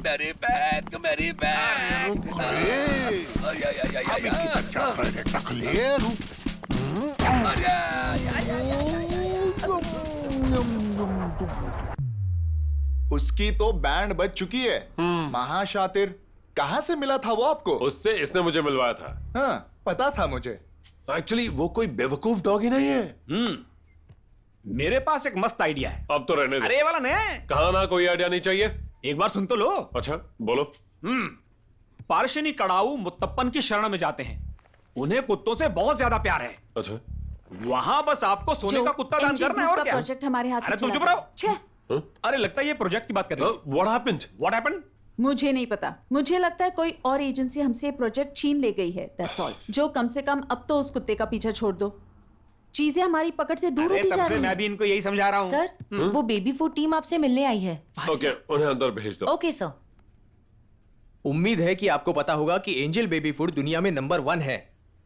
मेरी बैग, मेरी बैग। उसकी तो बैंड बज चुकी है। महाशातिर, कहाँ से मिला था वो आपको? उससे इसने मुझे मिलवाया था। हाँ, पता था मुझे। एक्चुअली वो कोई बेवकूफ डॉगी नहीं है। मेरे पास एक मस्त आइडिया है। अब तो रहने दे। अरे ये वाला नहीं, कहा ना कोई आइडिया नहीं चाहिए। एक बार सुन तो लो। अच्छा बोलो। पारशनी कड़ाऊ मुत्तप्पन की शरण में जाते हैं। उन्हें कुत्तों से बहुत ज्यादा प्यार है। अच्छा, वहाँ बस आपको सोने का कुत्ता दान करना है और क्या? प्रोजेक्ट हमारे हाथ से अरे तुम चुप रहो। अरे लगता है ये प्रोजेक्ट की बात कर रहे हो। What happened? What happened? मुझे नहीं पता। मुझे लगता है कोई और एजेंसी हमसे ये प्रोजेक्ट छीन ले गई है। That's all. जो कम से कम अब तो उस कुत्ते का पीछा छोड़ दो। चीजें हमारी पकड़ से दूर होती जा रही हैं। मैं भी इनको यही समझा रहा हूँ। सर, वो बेबी फूड टीम आपसे मिलने आई है। ओके, उन्हें अंदर भेज दो। Okay sir. उम्मीद है कि आपको पता होगा कि एंजल बेबी फूड दुनिया में नंबर 1 है।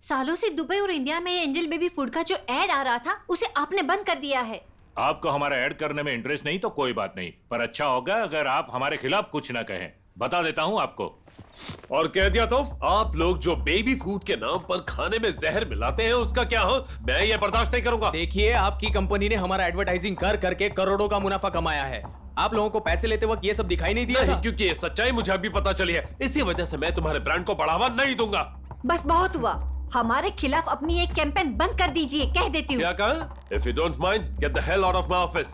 सालों से दुबई और इंडिया में एंजल बेबी फूड का जो ऐड आ रहा था उसे आपने बंद कर दिया है। आपको हमारा ऐड करने में इंटरेस्ट नहीं तो कोई बात नहीं, पर अच्छा होगा अगर आप हमारे खिलाफ कुछ ना कहें। बता देता हूँ आपको। और कह दिया तो आप लोग जो बेबी फूड के नाम पर खाने में जहर मिलाते हैं उसका क्या हो? मैं ये बर्दाश्त नहीं करूंगा। देखिए, आपकी कंपनी ने हमारा एडवर्टाइजिंग कर करके करोड़ों का मुनाफा कमाया है। आप लोगों को पैसे लेते वक्त ये सब दिखाई नहीं दिया नहीं, क्योंकि ये सच्चाई मुझे अभी पता चली है। इसी वजह से मैं तुम्हारे ब्रांड को बढ़ावा नहीं दूंगा। बस बहुत हुआ, हमारे खिलाफ अपनी एक कैंपेन बंद कर दीजिए, कह देती हूँ। क्या कहा? If you don't mind, get the hell out of my office.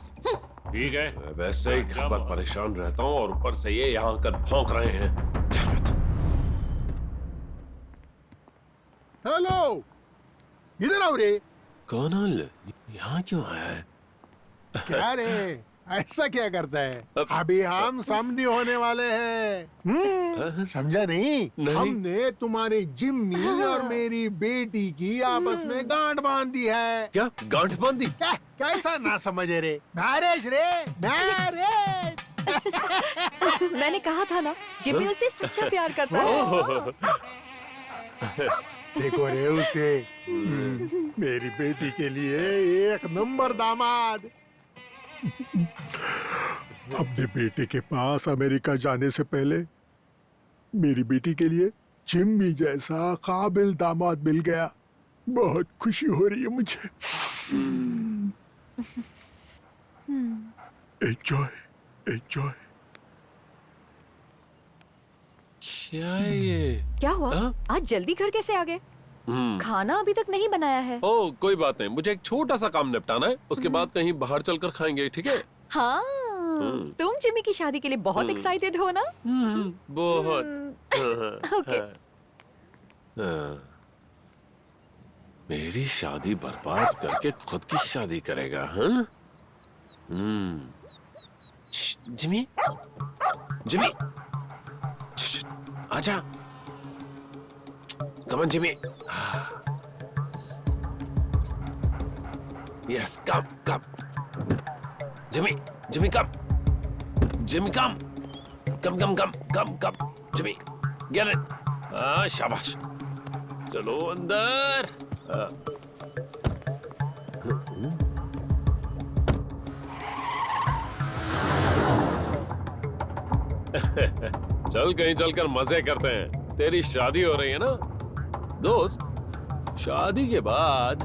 ठीक है। मैं वैसे ही घर पर परेशान रहता हूँ और ऊपर से ये यहाँ आकर भौंक रहे हैं। Damn it. हेलो, इधर आओ रे। कौन है? यहाँ क्यों आया है? क्या रे, ऐसा क्या करता है? अभी हम समधी होने वाले हैं। समझा नहीं? हमने तुम्हारी जिम्मी और मेरी बेटी की आपस में गांठ बांध दी है। क्या गांठ बांध दी? कैसा ना समझे रे? मैरिज रे, मैरिज। मैंने कहा था ना, जिम्मी उसे सच्चा प्यार करता है। देखो रे उसे, मेरी बेटी के लिए एक नंबर दामाद। अपने बेटे के पास अमेरिका जाने से पहले मेरी बेटी के लिए जिम्मी जैसा काबिल दामाद मिल गया। बहुत खुशी हो रही है मुझे। Enjoy, enjoy. क्या है ये? क्या हुआ? आज जल्दी घर कैसे आ गए? खाना अभी तक नहीं बनाया है। ओह, कोई बात नहीं, मुझे एक छोटा सा काम निपटाना है, उसके बाद कहीं बाहर चलकर खाएंगे, ठीक है? हाँ, तुम जिम्मी की शादी के लिए बहुत एक्साइटेड हो ना? बहुत। ओके। मेरी शादी बर्बाद करके खुद की शादी करेगा, हाँ? जिम्मी, जिम्मी, आजा। Come on, Jimmy. Yes, come. Jimmy, come. Jimmy, come. Come. Jimmy, get it. शाबाश। चलो अंदर। चल कहीं चलकर मजे करते हैं। तेरी शादी हो रही है ना दोस्त? शादी के बाद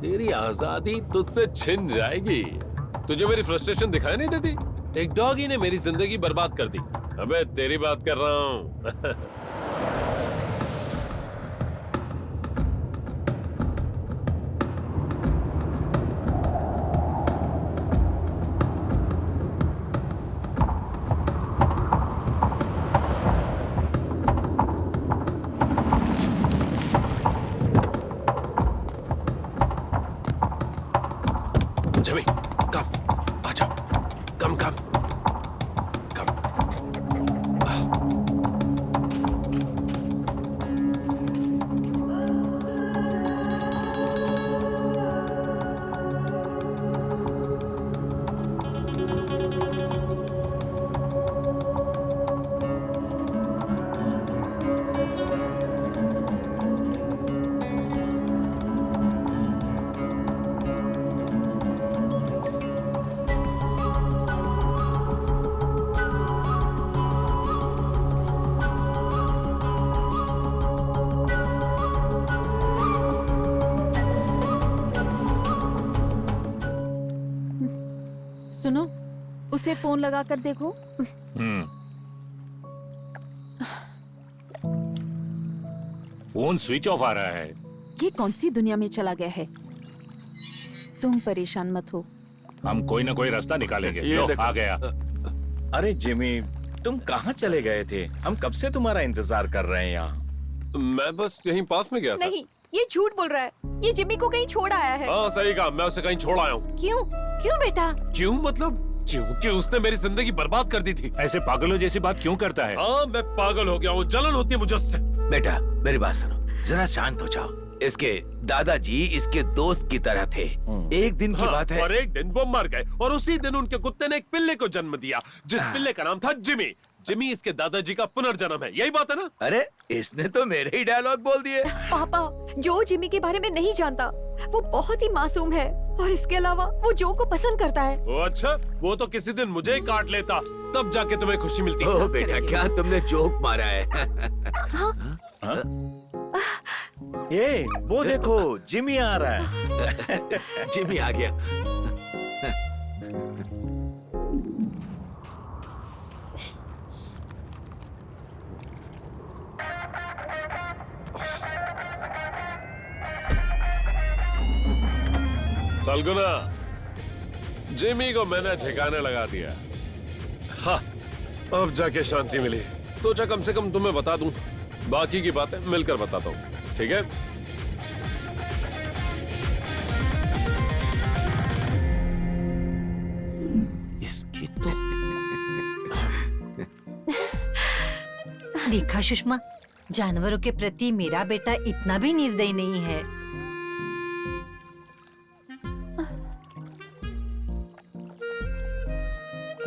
तेरी आजादी तुझसे छिन जाएगी। तुझे मेरी फ्रस्ट्रेशन दिखाई नहीं देती? एक डॉगी ने मेरी जिंदगी बर्बाद कर दी। अबे तेरी बात कर रहा हूँ। सुनो, उसे फोन लगा कर देखो। फोन स्विच ऑफ आ रहा है। ये कौन सी दुनिया में चला गया है? तुम परेशान मत हो, हम कोई ना कोई रास्ता निकालेंगे। लो, आ गया। अरे जिमी, तुम कहाँ चले गए थे? हम कब से तुम्हारा इंतजार कर रहे हैं यहाँ। मैं बस यहीं पास में गया था। नहीं, ये झूठ बोल रहा है। ये जिम्मी को कहीं छोड़ आया है। हाँ सही कहा, मैं उसे कहीं छोड़ आया हूँ। क्यों बेटा? क्यों मतलब? क्योंकि उसने मेरी जिंदगी बर्बाद कर दी थी। ऐसे पागलों जैसी बात क्यों करता है? हाँ, मैं पागल हो गया हूँ, जलन होती है मुझे उससे। बेटा मेरी बात सुनो, जरा शांत हो जाओ। इसके दादाजी इसके दोस्त की तरह थे। एक दिन की बात है। और एक दिन वो मर गए और उसी दिन उनके कुत्ते ने एक पिल्ले को जन्म दिया, जिस पिल्ले का नाम था जिमी। जिमी इसके दादाजी का पुनर्जन्म है, यही बात है ना? अरे इसने तो मेरे ही डायलॉग बोल दिए। पापा, जो जिमी के बारे में नहीं जानता वो बहुत ही मासूम है और इसके अलावा वो जो को पसंद करता है। ओ अच्छा, वो तो किसी दिन मुझे ही काट लेता, तब जाके तुम्हें खुशी मिलती है। ओ बेटा, क्या तुमने जोक मारा है? ये वो देखो, जिमी आ रहा है। जिमी आ गया। सलगुना, जिमी को मैंने ठिकाने लगा दिया। हाँ, अब जाके शांति मिली। सोचा कम से कम तुम्हें बता दूं, बाकी की बातें मिलकर बताता हूँ, ठीक है? इसकी तो देखा सुषमा, जानवरों के प्रति मेरा बेटा इतना भी निर्दयी नहीं है।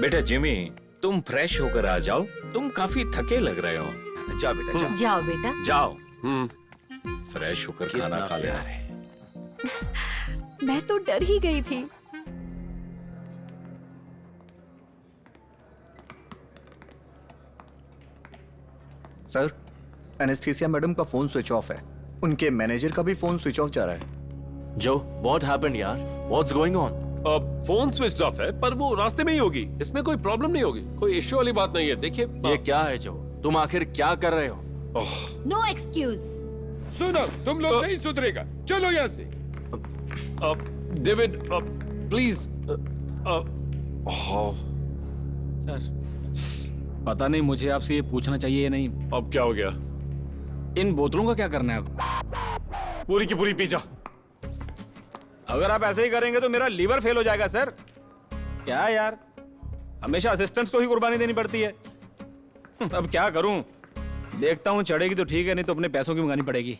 बेटा जिमी, तुम फ्रेश होकर आ जाओ, तुम काफी थके लग रहे हो। जाओ बेटा, जाओ। जाओ बेटा, जाओ। फ्रेश होकर खाना खा ले। मैं तो डर ही गई थी। सर, एनेस्थीसिया मैडम का फोन स्विच ऑफ है। उनके मैनेजर का भी फोन स्विच ऑफ जा रहा है। जो, व्हाट हैपेंड यार? What's going on? Phone switch off है, पर वो रास्ते में ही होगी। इसमें कोई प्रॉब्लम नहीं होगी, कोई इश्यू वाली बात नहीं है। देखिए ये क्या है जो, तुम आखिर क्या कर रहे हो? No excuse. सुनो, तुम लोग नहीं सुधरेगा, चलो यहाँ से। David, please. सर, पता नहीं मुझे आपसे ये पूछना चाहिए या नहीं। अब क्या हो गया? इन बोतलों का क्या करना है अब? पूरी की पूरी पी जा। अगर आप ऐसे ही करेंगे तो मेरा लीवर फेल हो जाएगा सर। क्या यार, हमेशा असिस्टेंट्स को ही कुर्बानी देनी पड़ती है। अब क्या करूं? देखता हूं, चढ़ेगी तो ठीक है, नहीं तो अपने पैसों की मंगानी पड़ेगी।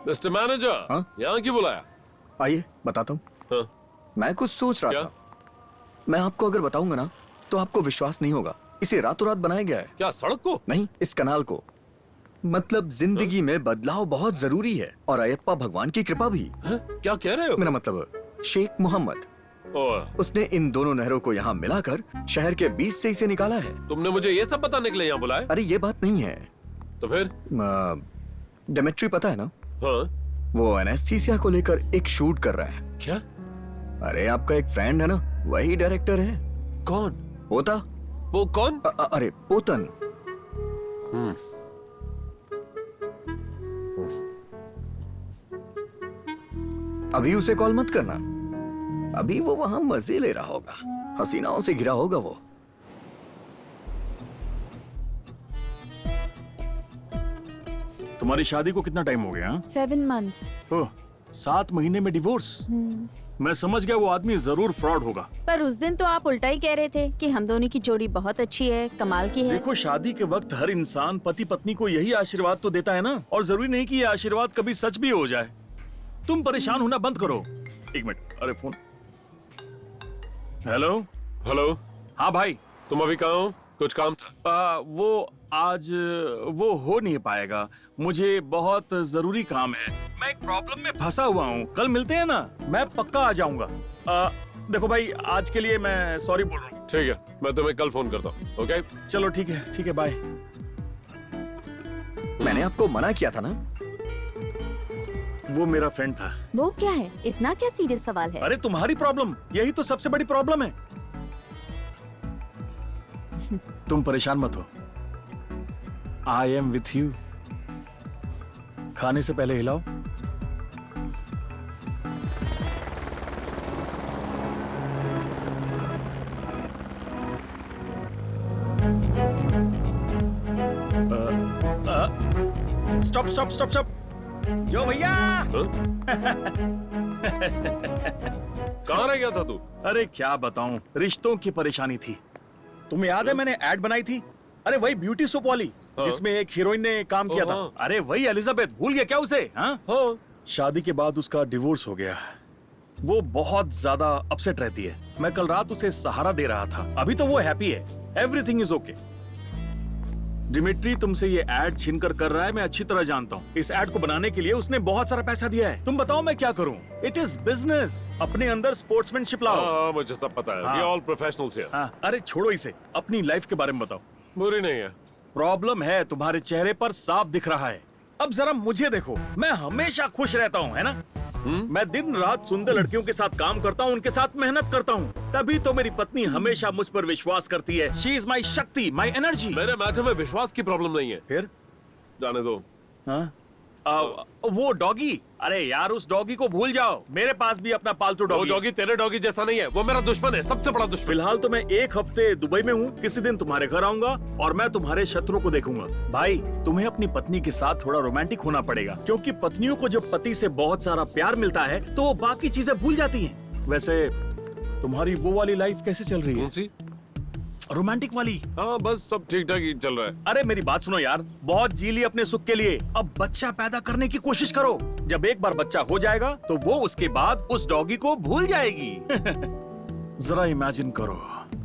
मिस्टर मैनेजर, यहाँ क्यों बुलाया? आइए बताता हूँ। मैं कुछ सोच रहा था। मैं आपको अगर बताऊंगा ना तो आपको विश्वास नहीं होगा। इसे रातों रात बनाया गया है। क्या, सड़क को? नहीं, इस कनाल को। मतलब जिंदगी में बदलाव बहुत जरूरी है और अयप्पा भगवान की कृपा भी। क्या कह रहे हो? मेरा मतलब शेख मोहम्मद, उसने इन दोनों नहरों को यहाँ मिलाकर शहर के बीच से इसे निकाला है। तुमने मुझे ये सब बताने के लिए यहाँ बुलाया? अरे ये बात नहीं है। तो फिर? डेमेट्री पता है ना? हाँ। वो एनेस्थीसिया को लेकर एक शूट कर रहा है। क्या? अरे आपका एक फ्रेंड है ना, वही डायरेक्टर है। कौन? पोता। वो कौन? अरे पोतन। अभी उसे कॉल मत करना। अभी वो वहां मजे ले रहा होगा, हसीनाओं से घिरा होगा वो। तुम्हारी शादी को कितना टाइम हो गया? 7 months। ओह, 7 महीने में डिवोर्स? मैं समझ गया वो आदमी जरूर फ्रॉड होगा। पर उस दिन तो आप उल्टा ही कह रहे थे कि हम दोनों की जोड़ी बहुत अच्छी है, कमाल की है। देखो, शादी के वक्त हर इंसान पति पत्नी को यही आशीर्वाद तो देता है ना, और जरूरी नहीं कि ये आशीर्वाद कभी सच भी हो जाए। तुम परेशान होना बंद करो। एक मिनट, अरे फोन। हेलो। हेलो। हाँ भाई, तुम अभी कहाँ हो? कुछ काम था? वो आज वो हो नहीं पाएगा, मुझे बहुत जरूरी काम है। मैं एक प्रॉब्लम में फंसा हुआ हूँ। कल मिलते हैं ना, मैं पक्का आ जाऊंगा। देखो भाई, आज के लिए मैं सॉरी बोल रहा हूँ। ठीक है, मैं तुम्हें कल फोन करता हूँ। ओके? चलो ठीक है, बाय। मैंने आपको मना किया था ना। वो मेरा फ्रेंड था। वो क्या है? इतना क्या सीरियस सवाल है? अरे तुम्हारी प्रॉब्लम, यही तो सबसे बड़ी प्रॉब्लम है। तुम परेशान मत हो, आई एम विथ यू। खाने से पहले हिलाओ। Stop stop stop stop. जो भैया कहाँ रह गया था तू? अरे क्या बताऊं, रिश्तों की परेशानी थी। तुम्हें याद है मैंने ऐड बनाई थी? अरे वही ब्यूटी सोप वाली जिसमें एक हीरोइन ने काम किया था। अरे वही एलिजाबेथ, भूल गया क्या उसे? हाँ? शादी के बाद उसका डिवोर्स हो गया। वो बहुत ज्यादा अपसेट रहती है। मैं कल रात उसे सहारा दे रहा था। अभी तो वो हैप्पी है, एवरीथिंग इज ओके। डिमिट्री तुमसे ये ऐड छीनकर कर रहा है, मैं अच्छी तरह जानता हूँ। इस ऐड को बनाने के लिए उसने बहुत सारा पैसा दिया है। तुम बताओ मैं क्या करूँ? It is business. अपने अंदर स्पोर्ट्समैनशिप लाओ। मुझे सब पता है। We all professionals here. अरे छोड़ो इसे, अपनी लाइफ के बारे में बताओ। बुरी नहीं है। प्रॉब्लम है तुम्हारे चेहरे पर साफ दिख रहा है। अब जरा मुझे देखो, मैं हमेशा खुश रहता हूँ, है ना? मैं दिन रात सुंदर लड़कियों के साथ काम करता हूँ, उनके साथ मेहनत करता हूँ। तभी तो मेरी पत्नी हमेशा मुझ पर विश्वास करती है। शी इज माई शक्ति, माई एनर्जी। मेरे मैटर में विश्वास की प्रॉब्लम नहीं है। फिर जाने दो। वो डॉगी, अरे यार उस डॉगी को भूल जाओ। मेरे पास भी अपना पालतू डॉगी। वो डॉगी तेरे डॉगी जैसा नहीं है, वो मेरा दुश्मन है, सबसे बड़ा दुश्मन। फिलहाल तो मैं एक हफ्ते दुबई में हूँ। किसी दिन तुम्हारे घर आऊंगा और मैं तुम्हारे शत्रु को देखूंगा। भाई तुम्हें अपनी पत्नी के साथ थोड़ा रोमांटिक होना पड़ेगा, क्योंकि पत्नियों को जब पति से बहुत सारा प्यार मिलता है तो वो बाकी चीजें भूल जाती हैं। वैसे तुम्हारी वो वाली लाइफ कैसे चल रही है? कौन सी? रोमांटिक वाली? हाँ बस सब ठीक ठाक ही चल रहा है। अरे मेरी बात सुनो यार, बहुत जी ली अपने सुख के लिए। अब बच्चा पैदा करने की कोशिश करो। जब एक बार बच्चा हो जाएगा तो वो उसके बाद उस डॉगी को भूल जाएगी। जरा इमेजिन करो,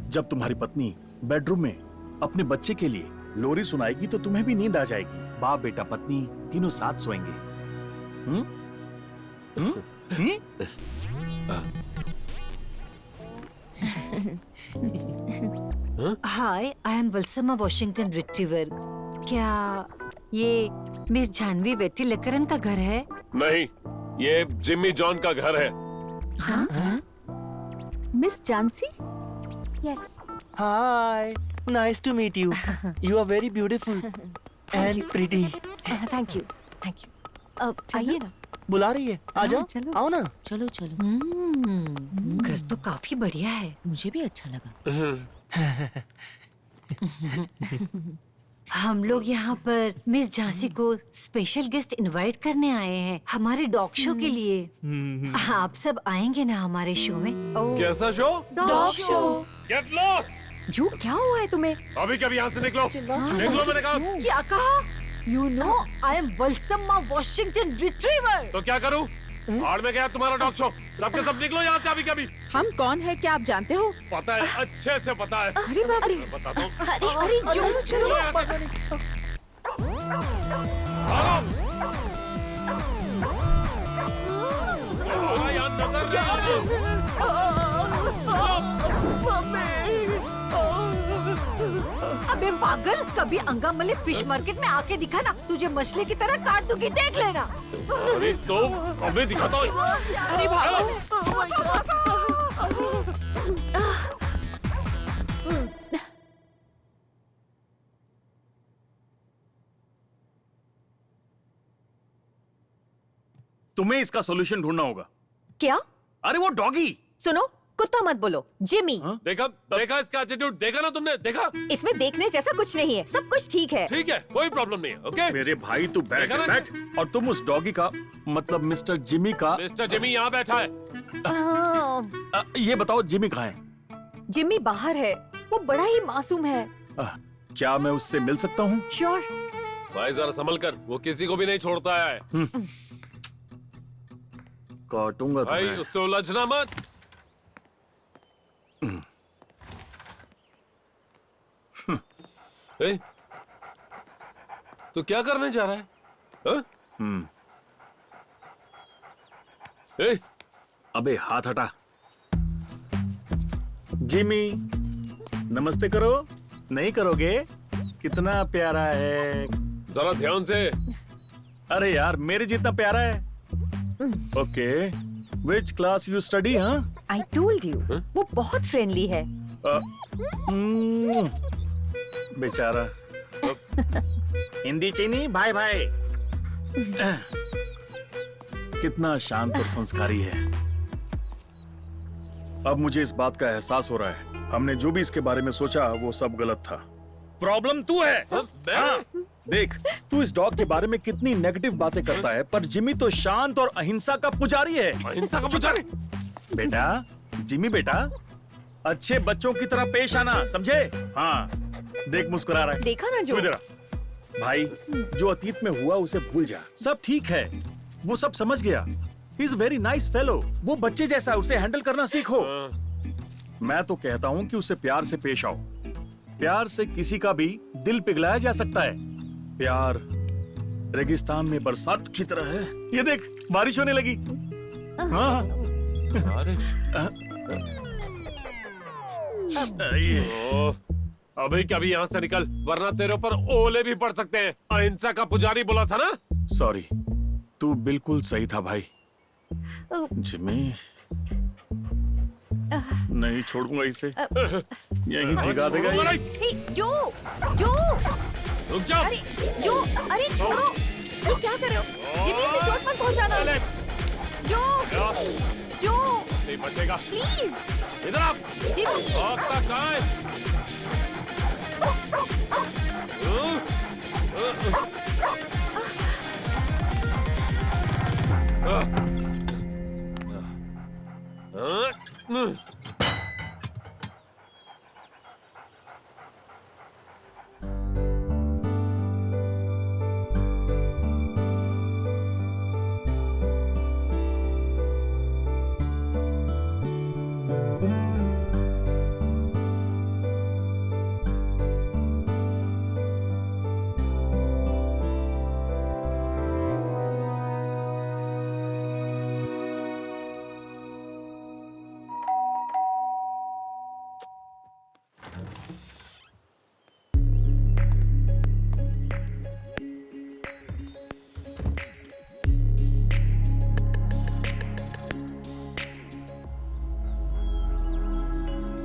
जब तुम्हारी पत्नी बेडरूम में अपने बच्चे के लिए लोरी सुनाएगी तो तुम्हें भी नींद आ जाएगी। बाप बेटा पत्नी तीनों साथ सोएंगे। हाय, आई एम वल्समा वॉशिंगटन रिट्रीवर। क्या ये मिस जानवी वेट्टिलकरन का घर है? नहीं, ये जिम्मी जॉन का घर है। हाँ? Miss Jhansi? Yes. Hi, nice to meet you. You are very beautiful and pretty. Thank you, thank you. आइए ना। बुला रही है, आ जाओ। आओ ना। चलो चलो। घर तो काफी बढ़िया है। मुझे भी अच्छा लगा। हम लोग यहाँ पर मिस झांसी को स्पेशल गेस्ट इनवाइट करने आए हैं हमारे डॉग शो के लिए। आप सब आएंगे ना हमारे शो में? कैसा show? Dog show. Get lost. जू क्या हुआ है तुम्हें? अभी कभी यहाँ से निकलो। निकलो मैंने कहा। क्या कहा? You know, I am Valsamma Washington retriever. तो क्या करूं? और में गया तुम्हारा डॉग शो। सबके सब निकलो यहाँ से अभी कभी। हम कौन है क्या आप जानते हो? पता है, अच्छे से पता है। अरे बाप रे। बता दो। अरे चलो चलो। अबे पागल, कभी अंगामले फिश मार्केट में आके दिखा ना, तुझे मछली की तरह काट दूंगी, देख लेना। अरे तो अबे दिखाता हूँ। अरे भागो। तुम्हें इसका सॉल्यूशन ढूंढना होगा। क्या? अरे वो डॉगी। सुनो, कुत्ता मत बोलो, जिमी। देखा देखा इसका एटीट्यूड, देखा ना तुमने? देखा? इसमें देखने जैसा कुछ नहीं है, सब कुछ ठीक है। ठीक है, कोई प्रॉब्लम नहीं है। ओके मेरे भाई तू बैठ देखा ना बैठ। और तुम उस डॉगी का मतलब मिस्टर जिमी का। मिस्टर जिमी यहाँ बैठा है। ये बताओ जिमी कहाँ है? जिमी बाहर है, वो बड़ा ही मासूम है। क्या मैं उससे मिल सकता हूँ? श्योर। भाई जरा संभल कर, वो किसी को भी नहीं छोड़ता है। काटूंगा भाई तुम्हें। उससे उलझना मत। ए, तो क्या करने जा रहा है? ए, अबे हाथ हटा। जिमी नमस्ते करो। नहीं करोगे? कितना प्यारा है। जरा ध्यान से। अरे यार मेरे जितना प्यारा है। Okay, which class you study? हाँ, आई टोल्ड यू, वो बहुत फ्रेंडली है। बेचारा। हिंदी चीनी भाई भाई। कितना शांत और संस्कारी है। अब मुझे इस बात का एहसास हो रहा है, हमने जो भी इसके बारे में सोचा वो सब गलत था। प्रॉब्लम तू है। हाँ, देख, तू इस डॉग के बारे में कितनी नेगेटिव बातें करता है, पर जिमी तो शांत और अहिंसा का पुजारी है। अहिंसा का पुजारी? बेटा, जिमी बेटा, अच्छे बच्चों की तरह पेश आना, समझे? हाँ, देख मुस्कुरा रहा है। देखा ना जो। तू इधर आ। भाई, जो अतीत में हुआ उसे भूल जा, सब ठीक है, वो सब समझ गया। He is very nice fellow, वो बच्चे जैसा है, उसे हैंडल करना सीखो। मैं तो कहता हूँ कि उससे प्यार से पेश आओ। प्यार से किसी का भी दिल पिघलाया जा सकता है। प्यार रेगिस्तान में बरसात की तरह है। ये देख, बारिश होने लगी। हाँ, बारिश? अभी कभी यहाँ से निकल, वरना तेरे ऊपर ओले भी पड़ सकते हैं। अहिंसा का पुजारी बोला था ना? सॉरी, तू बिल्कुल सही था भाई। जिमी, नहीं छोड़ूंगा इसे, यहीं भिगा देगा ये। जो रुक जा। अरे जो, अरे छोड़ो, ये क्या कर रहे हो? जिमी से चोट मत पहुंचाना। जो नहीं बचेगा, प्लीज। इधर आप। जिमी, भागता कहाँ है?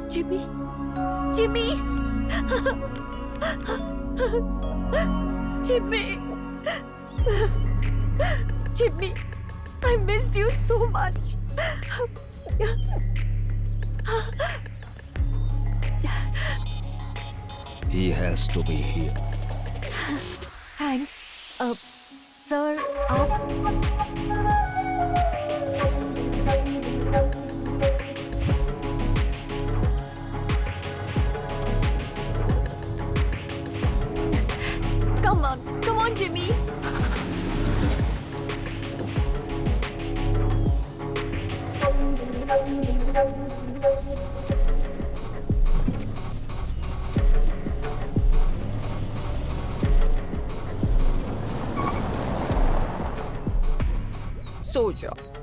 Jimmy, Jimmy, Jimmy, Jimmy, I missed you so much. He has to be here. Thanks. Sir, आप Come on, Jimmy.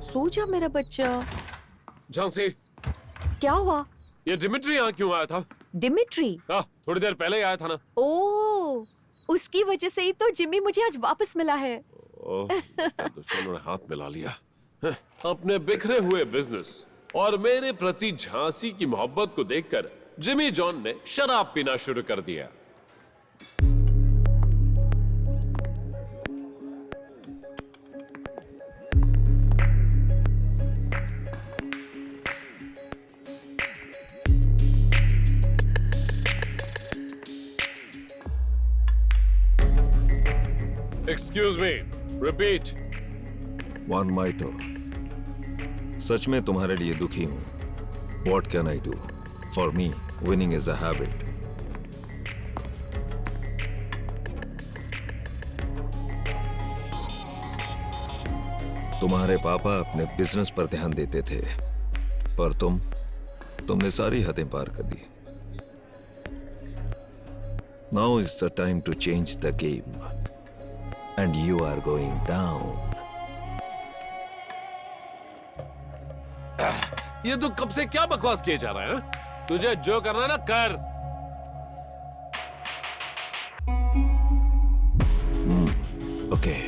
सो जा मेरा बच्चा। झांसी, क्या हुआ? ये डिमिट्री यहाँ क्यों आया था? डिमिट्री? थोड़ी देर पहले ही आया था ना। ओह, उसकी वजह से ही तो जिमी मुझे आज वापस मिला है। दुश्मनों ने हाथ मिला लिया। अपने बिखरे हुए बिजनेस और मेरे प्रति झांसी की मोहब्बत को देखकर जिमी जॉन ने शराब पीना शुरू कर दिया। Excuse me. Repeat. One Maito. सच में तुम्हारे लिए दुखी हूं। What can I do? For me, winning is a habit. तुम्हारे पापा अपने बिजनेस पर ध्यान देते थे, पर तुमने सारी हदें पार कर दी। Now is the time to change the game. And you are going down. ये तू कब से क्या बकवास किए जा रहा है? तुझे जो करना है ना कर। Okay.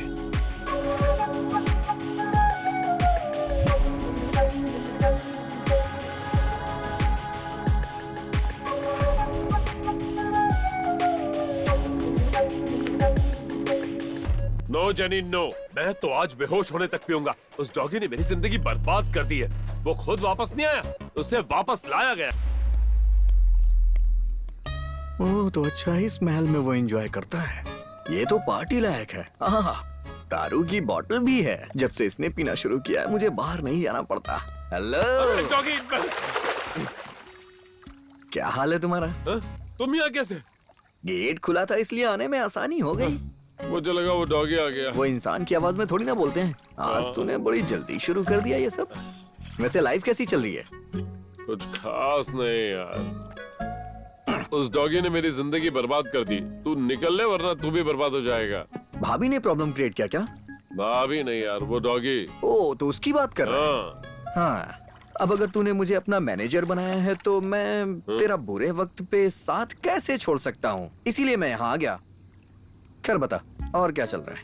नो जेनी नो, मैं तो आज बेहोश होने तक पीऊंगा। उस डॉगी ने मेरी जिंदगी बर्बाद कर दी है। वो खुद वापस नहीं आया, उसे वापस लाया गया। ओह, तो अच्छा ही इस महल में वो एंजॉय करता है। ये तो पार्टी लायक है। हाँ, दारू की बोतल भी है। जब से इसने पीना शुरू किया है मुझे बाहर नहीं जाना पड़ता। हेलो, क्या हाल है तुम्हारा? तुम यहाँ कैसे? गेट खुला था इसलिए आने में आसानी हो गई। मुझे लगा वो डॉगी आ गया। वो इंसान की आवाज में थोड़ी ना बोलते हैं। आज तूने बड़ी जल्दी शुरू कर दिया ये सब। वैसे लाइफ कैसी चल रही है? कुछ खास नहीं यार। उस डॉगी ने मेरी जिंदगी बर्बाद कर दी। तू निकल ले वरना तू भी बर्बाद हो जाएगा। भाभी ने प्रॉब्लम क्रिएट किया क्या? भाभी नहीं यार, वो डॉगी। ओ, तो उसकी बात कर रहा है। हाँ, अब अगर तूने मुझे अपना मैनेजर बनाया है तो मैं तेरा बुरे वक्त पे साथ कैसे छोड़ सकता हूँ, इसीलिए मैं यहाँ आ गया। खैर बता, और क्या चल रहा है?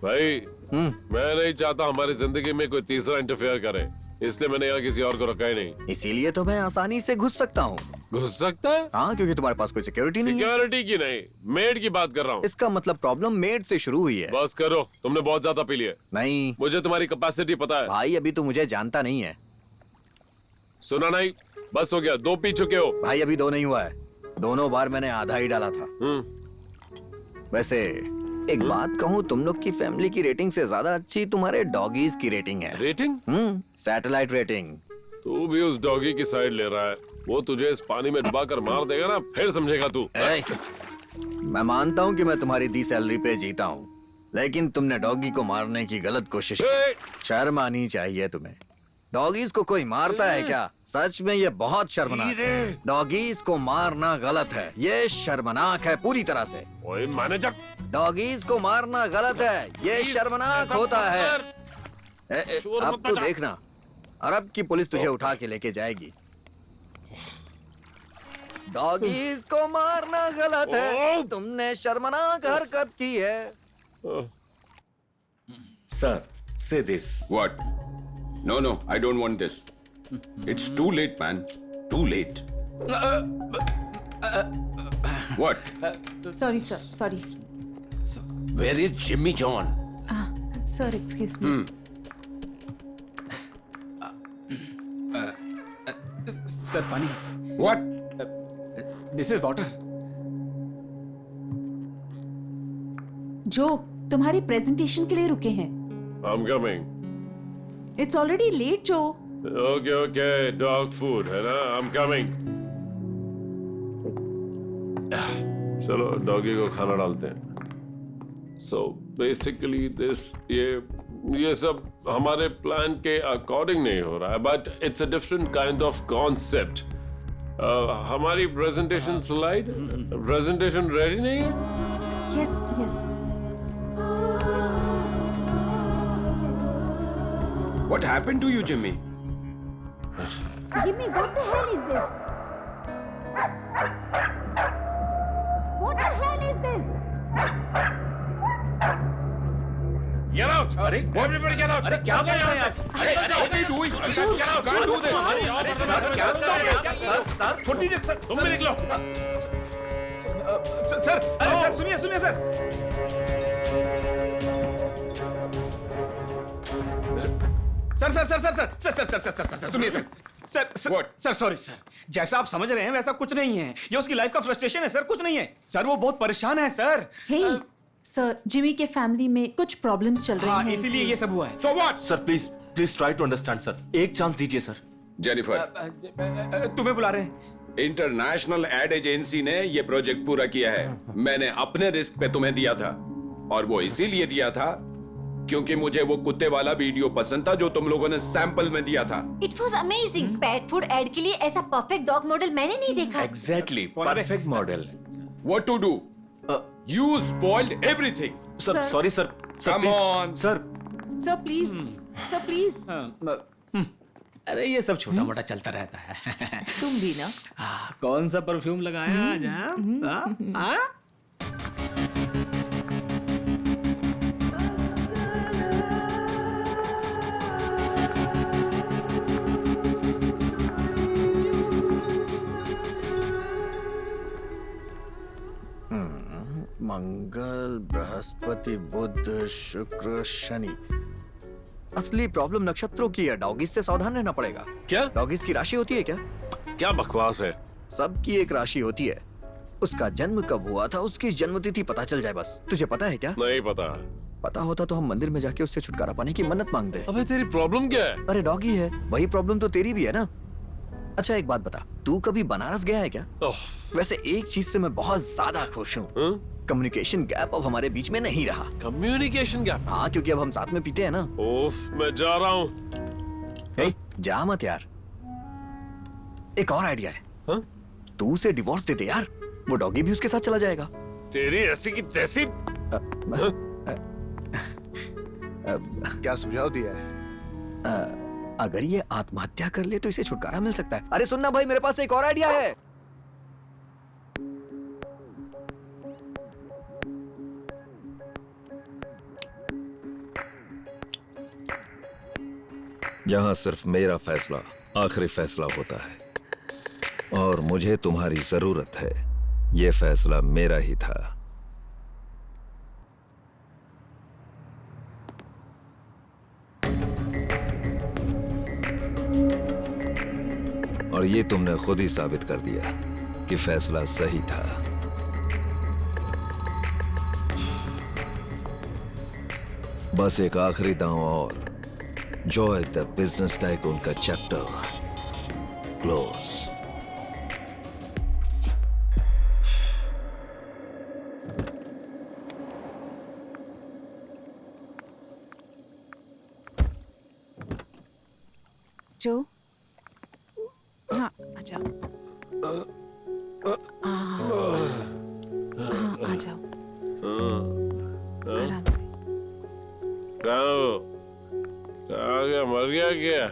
भाई मैं नहीं चाहता हमारी जिंदगी में कोई तीसरा इंटरफेयर करे, इसलिए मैंने यहाँ किसी और को रखा ही नहीं। इसीलिए तो मैं आसानी से घुस सकता हूँ। घुस सकता है? हाँ, क्योंकि तुम्हारे पास कोई सिक्योरिटी नहीं है। सिक्योरिटी की नहीं, मेड की बात कर रहा हूँ। इसका मतलब प्रॉब्लम मेड से शुरू हुई है। बस करो, तुमने बहुत ज्यादा पी लिया। नहीं, मुझे तुम्हारी कैपेसिटी पता है। भाई अभी तो मुझे जानता नहीं है। सुना नहीं? बस हो गया, 2 पी चुके हो। भाई अभी 2 नहीं हुआ है, दोनों बार मैंने आधा ही डाला था। वैसे एक बात कहूँ, तुम लोग की फैमिली की रेटिंग से ज्यादा अच्छी तुम्हारे डॉगीज की रेटिंग है। रेटिंग? Satellite rating. तू भी उस डॉगी की साइड ले रहा है। वो तुझे इस पानी में डुबा कर मार देगा ना, फिर समझेगा तू। मैं मानता हूँ कि मैं तुम्हारी दी सैलरी पे जीता हूँ, लेकिन तुमने डॉगी को मारने की गलत कोशिश की। शर्म आनी चाहिए तुम्हें। डॉगीज को कोई मारता है क्या? सच में ये बहुत शर्मनाक है। डॉगीज को मारना गलत है, ये शर्मनाक है पूरी तरह से। ओए मैनेजर, डॉगीज को मारना गलत है, ये शर्मनाक होता है। अब तो देखना, अरब की पुलिस तुझे उठा के लेके जाएगी। डॉगीज को मारना गलत है, तुमने शर्मनाक हरकत की है। Sir, say this. What? No, I don't want this. It's too late, man. Too late. What? Sorry, sir. Sorry. Where is Jimmy John? Sir, excuse me. Sir पानी। What? This is water. जो तुम्हारी प्रेजेंटेशन के लिए रुके हैं। I'm coming. It's already late, जो। Okay, dog food है ना? I'm coming. चलो डॉगी को खाना डालते हैं। So basically ये सब हमारे प्लान के अकॉर्डिंग नहीं हो रहा है, but it's a different kind of concept. हमारी प्रेजेंटेशन स्लाइड, प्रेजेंटेशन रेडी नहीं है? Yes. What happened to you, Jimmy? Jimmy, what the hell is this? What the hell is this? Get out! अरे everybody get out! अरे क्या कर रहे हैं यार? अरे what are you doing? Can't do this! अरे सर छोटी जी सर, तुम भी निकलो। सर, अरे सर सुनिए सर। सर सुनिए सर सॉरी सर, जैसा आप समझ रहे हैं वैसा कुछ नहीं है। ये उसकी लाइफ का फ्रस्ट्रेशन है सर, कुछ नहीं है सर। वो बहुत परेशान है सर। सर, जिमी के फैमिली में कुछ प्रॉब्लम्स चल रहे हैं, इसीलिए ये सब हुआ है। So what? Sir please try to understand sir. एक चांस दीजिए सर। जेनिफर, तुम्हें बुला रहे हैं। इंटरनेशनल एड एजेंसी ने ये प्रोजेक्ट पूरा किया है। मैंने अपने रिस्क पे तुम्हें दिया था, और वो इसीलिए दिया था क्योंकि मुझे वो कुत्ते वाला वीडियो पसंद था जो तुम लोगों ने सैंपल में दिया था। It was amazing. Pet food ad के लिए ऐसा परफेक्ट डॉग मॉडल मैंने नहीं देखा। Exactly, perfect model. What to do? You spoiled everything. Sir sorry sir. Come on. Sir sir please. अरे ये सब छोटा मोटा चलता रहता है। तुम भी ना। कौन सा परफ्यूम लगाया आज? मंगल, बृहस्पति, बुध, शुक्र, शनि। असली प्रॉब्लम नक्षत्रों की है, डॉगीज से सावधान रहना पड़ेगा। क्या? डॉगीज की राशि होती है क्या? क्या बकवास है? सबकी एक राशि होती है। उसका जन्म कब हुआ था, उसकी जन्मतिथि पता चल जाए बस। तुझे पता है क्या? नहीं पता। पता होता तो हम मंदिर में जाके उससे छुटकारा पाने की मन्नत मांगते। अबे तेरी प्रॉब्लम क्या है? अरे डॉगी है, वही प्रॉब्लम तो तेरी भी है ना। अच्छा एक बात बता, तू कभी बनारस गया है क्या? वैसे एक चीज से मैं बहुत ज्यादा खुश हूँ, कम्युनिकेशन गैप अब हमारे बीच में नहीं रहा। Communication gap? हाँ, क्योंकि अब हम साथ में पीते हैं ना। ओफ, मैं जा रहा हूँ। जा मत यार। एक और आइडिया है। तू उसे डिवोर्स दे दे यार, वो डॉगी भी उसके साथ चला जाएगा। तेरी ऐसी की तैसी। क्या सुझाव दिया है? अगर ये आत्महत्या कर ले तो इसे छुटकारा मिल सकता है। अरे सुनना भाई, मेरे पास एक और आइडिया है। यहाँ सिर्फ मेरा फैसला आखिरी फैसला होता है और मुझे तुम्हारी जरूरत है। ये फैसला मेरा ही था। और ये तुमने खुद ही साबित कर दिया कि फैसला सही था। बस एक आखिरी दांव और, जॉय द बिजनेस टाइकून का चैप्टर क्लोज। जो हाँ आ जाओ। हाँ आ जाओ आराम से। कहाँ गया? मर गया क्या?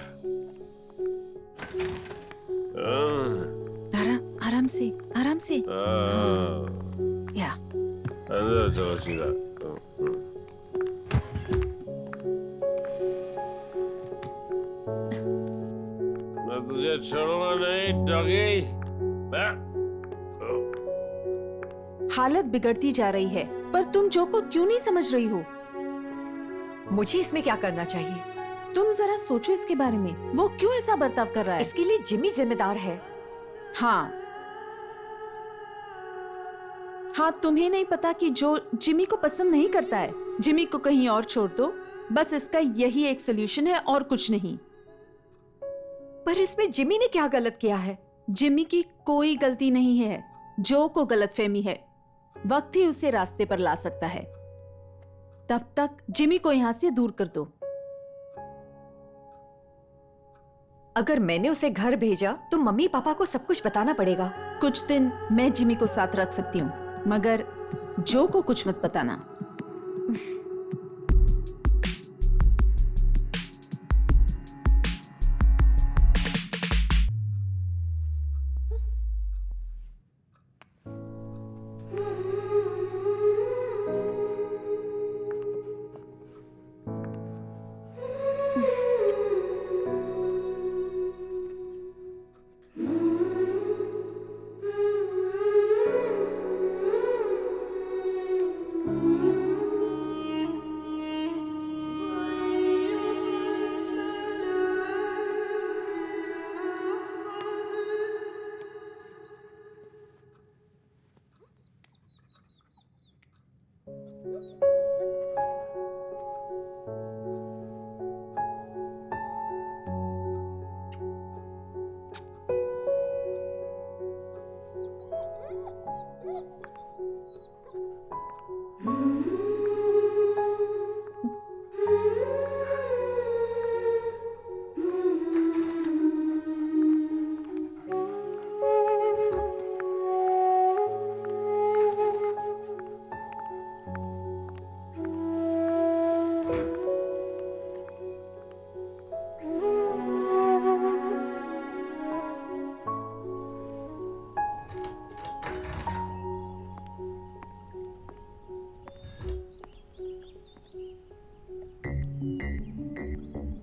आराम से आराम से। या अंदर चलो सीधा। मैं तुझे छोड़ूंगा नहीं डॉगी। हालत बिगड़ती जा रही है, पर तुम जो को क्यों नहीं समझ रही हो? मुझे इसमें क्या करना चाहिए? तुम जरा सोचो इसके बारे में। वो क्यों ऐसा बर्ताव कर रहा है? इसके लिए जिमी जिम्मेदार है। हाँ हाँ, तुम्हें नहीं पता कि जो जिमी को पसंद नहीं करता है। जिमी को कहीं और छोड़ दो, बस इसका यही एक सोल्यूशन है और कुछ नहीं। पर इसमें जिमी ने क्या गलत किया है? जिमी की कोई गलती नहीं है, जो को गलतफहमी है। वक्त ही उसे रास्ते पर ला सकता है। तब तक जिमी को यहाँ से दूर कर दो। अगर मैंने उसे घर भेजा तो मम्मी पापा को सब कुछ बताना पड़ेगा। कुछ दिन मैं जिमी को साथ रख सकती हूँ, मगर जो को कुछ मत बताना।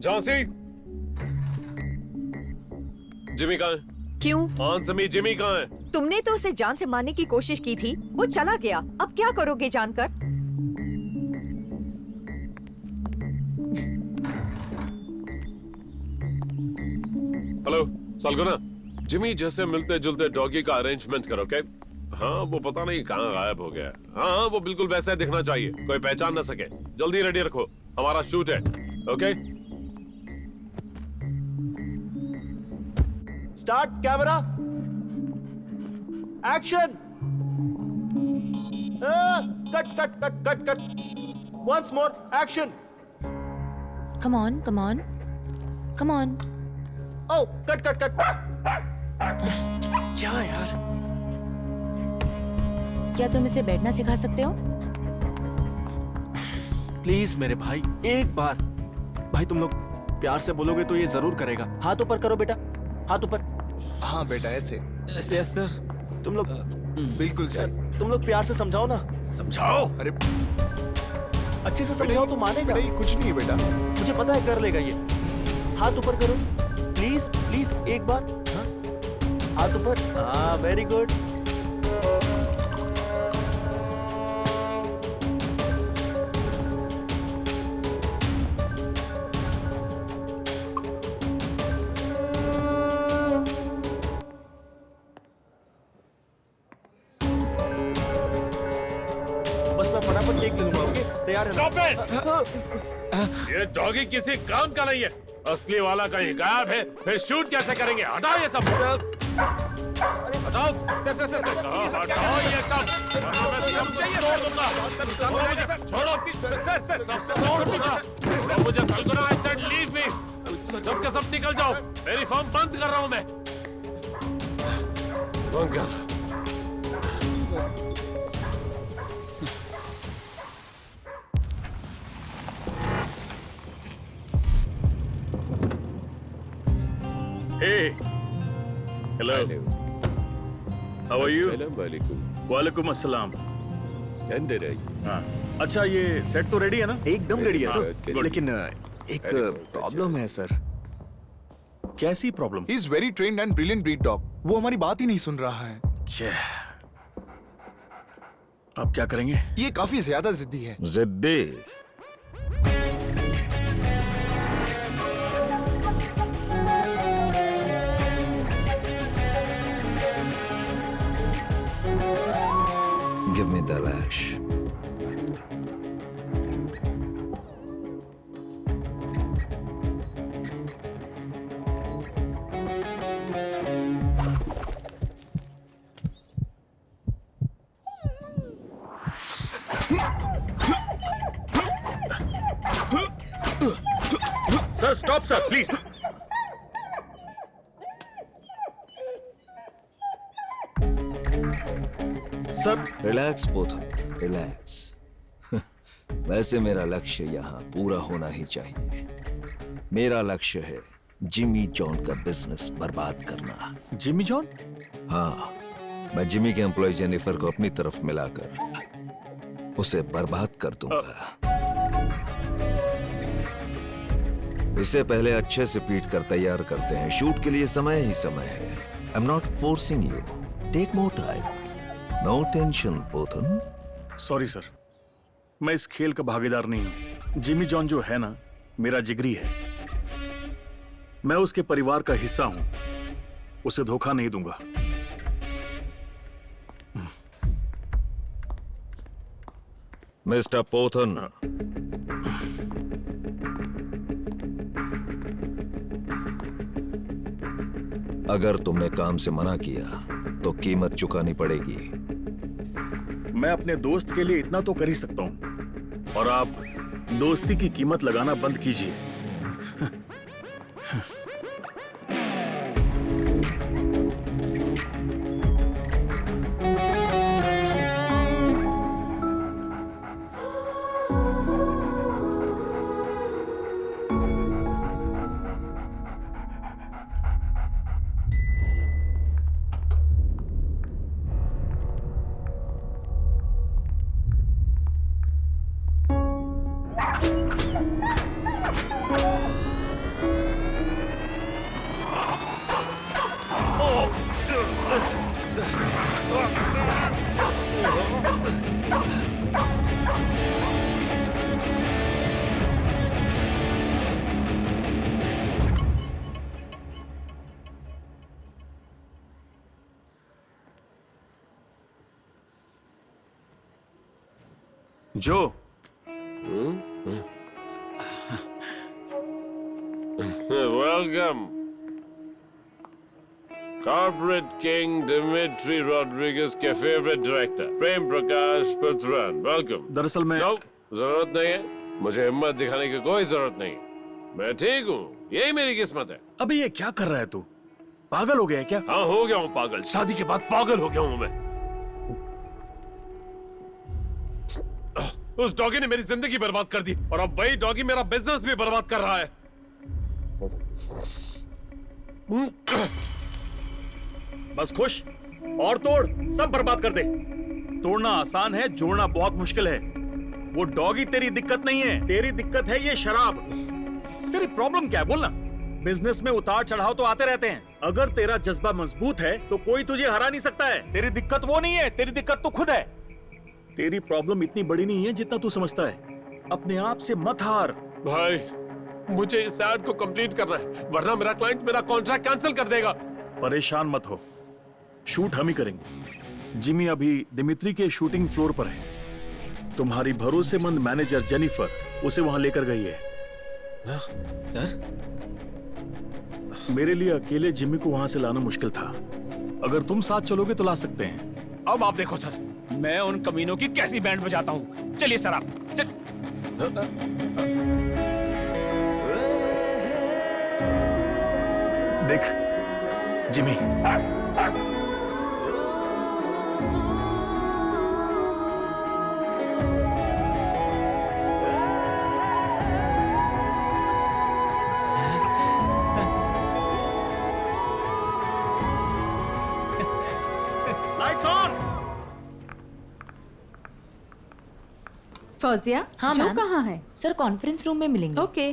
झांसी, जिमी कहाँ है? क्यों? आंसर मी, जिमी कहाँ है? तुमने तो उसे जान से मारने की कोशिश की थी, वो चला गया। अब क्या करोगे जानकर? हेलो सालगुना, जिमी जैसे मिलते जुलते डॉगी का अरेंजमेंट करो, ओके? हाँ वो पता नहीं कहाँ गायब हो गया। हाँ वो बिल्कुल वैसा ही दिखना चाहिए, कोई पहचान ना सके। जल्दी रेडी रखो, हमारा शूट है। Okay start camera action. Cut cut cut cut cut once more action. Come on come on come on. Oh cut cut cut. क्या यार, क्या तुम इसे बैठना सिखा सकते हो? प्लीज मेरे भाई एक बार। भाई तुम लोग प्यार से बोलोगे तो ये जरूर करेगा। हाथ ऊपर करो बेटा, हाथ ऊपर। हाँ बेटा ऐसे। Yes sir. तुम लोग बिल्कुल सर। तुम लोग प्यार से समझाओ ना। समझाओ। अरे अच्छे से समझाओ तो मानेगा। नहीं कुछ नहीं बेटा, मुझे पता है कर लेगा ये। हाथ ऊपर करो प्लीज प्लीज एक बार। हाँ? हाथ ऊपर। हाँ वेरी गुड। बस मैं फटाफट टेक ले लूंगा। ओके तैयार है? Stop it! ये डॉगी किसी काम का नहीं है। असली वाला कहीं गायब है, फिर शूट कैसे करेंगे? हटाओ ये सब। हटाओ। हटाओ ये सब। वरना मैं सब छोड़ दूंगा। छोड़ो दूंगा। सब मुझे सलगुना, I said leave me। सब के सब निकल जाओ। मेरी फॉर्म बंद कर रहा हूँ मैं। बंद कर। Hey. Hello. How are you? वालेकुम अस्सलाम। अंदर आइए। हाँ। अच्छा ये सेट तो रेडी है ना? एकदम रेडी है सर, Good. लेकिन एक प्रॉब्लम है सर। कैसी problem? He is very trained and brilliant breed dog. वो हमारी बात ही नहीं सुन रहा है। अब क्या करेंगे? ये काफी ज्यादा जिद्दी है। जिद्दी? Give me the lash. Sir, stop, sir, please. Sir relax Pothan, relax. वैसे मेरा लक्ष्य यहाँ पूरा होना ही चाहिए। मेरा लक्ष्य है जिमी जॉन का बिजनेस बर्बाद करना। Jimmy John? हाँ, मैं जिमी के एम्प्लॉय जेनिफर को अपनी तरफ मिलाकर उसे बर्बाद कर दूंगा। इसे पहले अच्छे से पीट कर तैयार करते हैं। शूट के लिए समय ही समय है। I am not forcing you, take more time. No tension Pothan. Sorry sir, मैं इस खेल का भागीदार नहीं हूं। जिमी जॉन जो है ना, मेरा जिगरी है। मैं उसके परिवार का हिस्सा हूं। उसे धोखा नहीं दूंगा। मिस्टर पोथन, अगर तुमने काम से मना किया तो कीमत चुकानी पड़ेगी। मैं अपने दोस्त के लिए इतना तो कर ही सकता हूं, और आप दोस्ती की कीमत लगाना बंद कीजिए। जो welcome corporate king Dmitri Rodriguez के favourite director Prem Prakash Patran. Welcome. दरअसल मैं जरूरत नहीं है, मुझे हिम्मत दिखाने की कोई जरूरत नहीं। मैं ठीक हूँ, यही मेरी किस्मत है। अबे ये क्या कर रहा है तू? पागल हो गया है क्या? हाँ हो गया हूँ पागल, शादी के बाद पागल हो गया हूँ मैं। उस डॉगी ने मेरी जिंदगी बर्बाद कर दी और अब वही डॉगी मेरा बिजनेस भी बर्बाद कर रहा है। बस खुश और तोड़, सब बर्बाद कर दे। तोड़ना आसान है, जोड़ना बहुत मुश्किल है। वो डॉगी तेरी दिक्कत नहीं है, तेरी दिक्कत है ये शराब। तेरी प्रॉब्लम क्या है बोलना? बिजनेस में उतार चढ़ाव तो आते रहते हैं। अगर तेरा जज्बा मजबूत है तो कोई तुझे हरा नहीं सकता है। तेरी दिक्कत वो नहीं है, तेरी दिक्कत तो खुद है। तेरी प्रॉब्लम इतनी बड़ी नहीं है जितना तू समझता है। अपने आप से मत हार। भाई मुझे इस एड को कंप्लीट करना है, वरना मेरा क्लाइंट मेरा कॉन्ट्रैक्ट कैंसिल कर देगा। परेशान मत हो, शूट हम ही करेंगे। जिमी अभी दिमित्री के शूटिंग फ्लोर पर है। तुम्हारी भरोसेमंद मैनेजर जेनिफर उसे वहां लेकर गई है। सर, मेरे लिए अकेले जिमी को वहां से लाना मुश्किल था। अगर तुम साथ चलोगे तो ला सकते हैं। अब आप देखो सर, मैं उन कमीनों की कैसी बैंड बजाता हूँ। चलिए सर आप देख जिमी, लाइट्स ऑन। फौजिया, हाँ जो मैम। कहाँ है? सर कॉन्फ्रेंस रूम में मिलेंगे। ओके।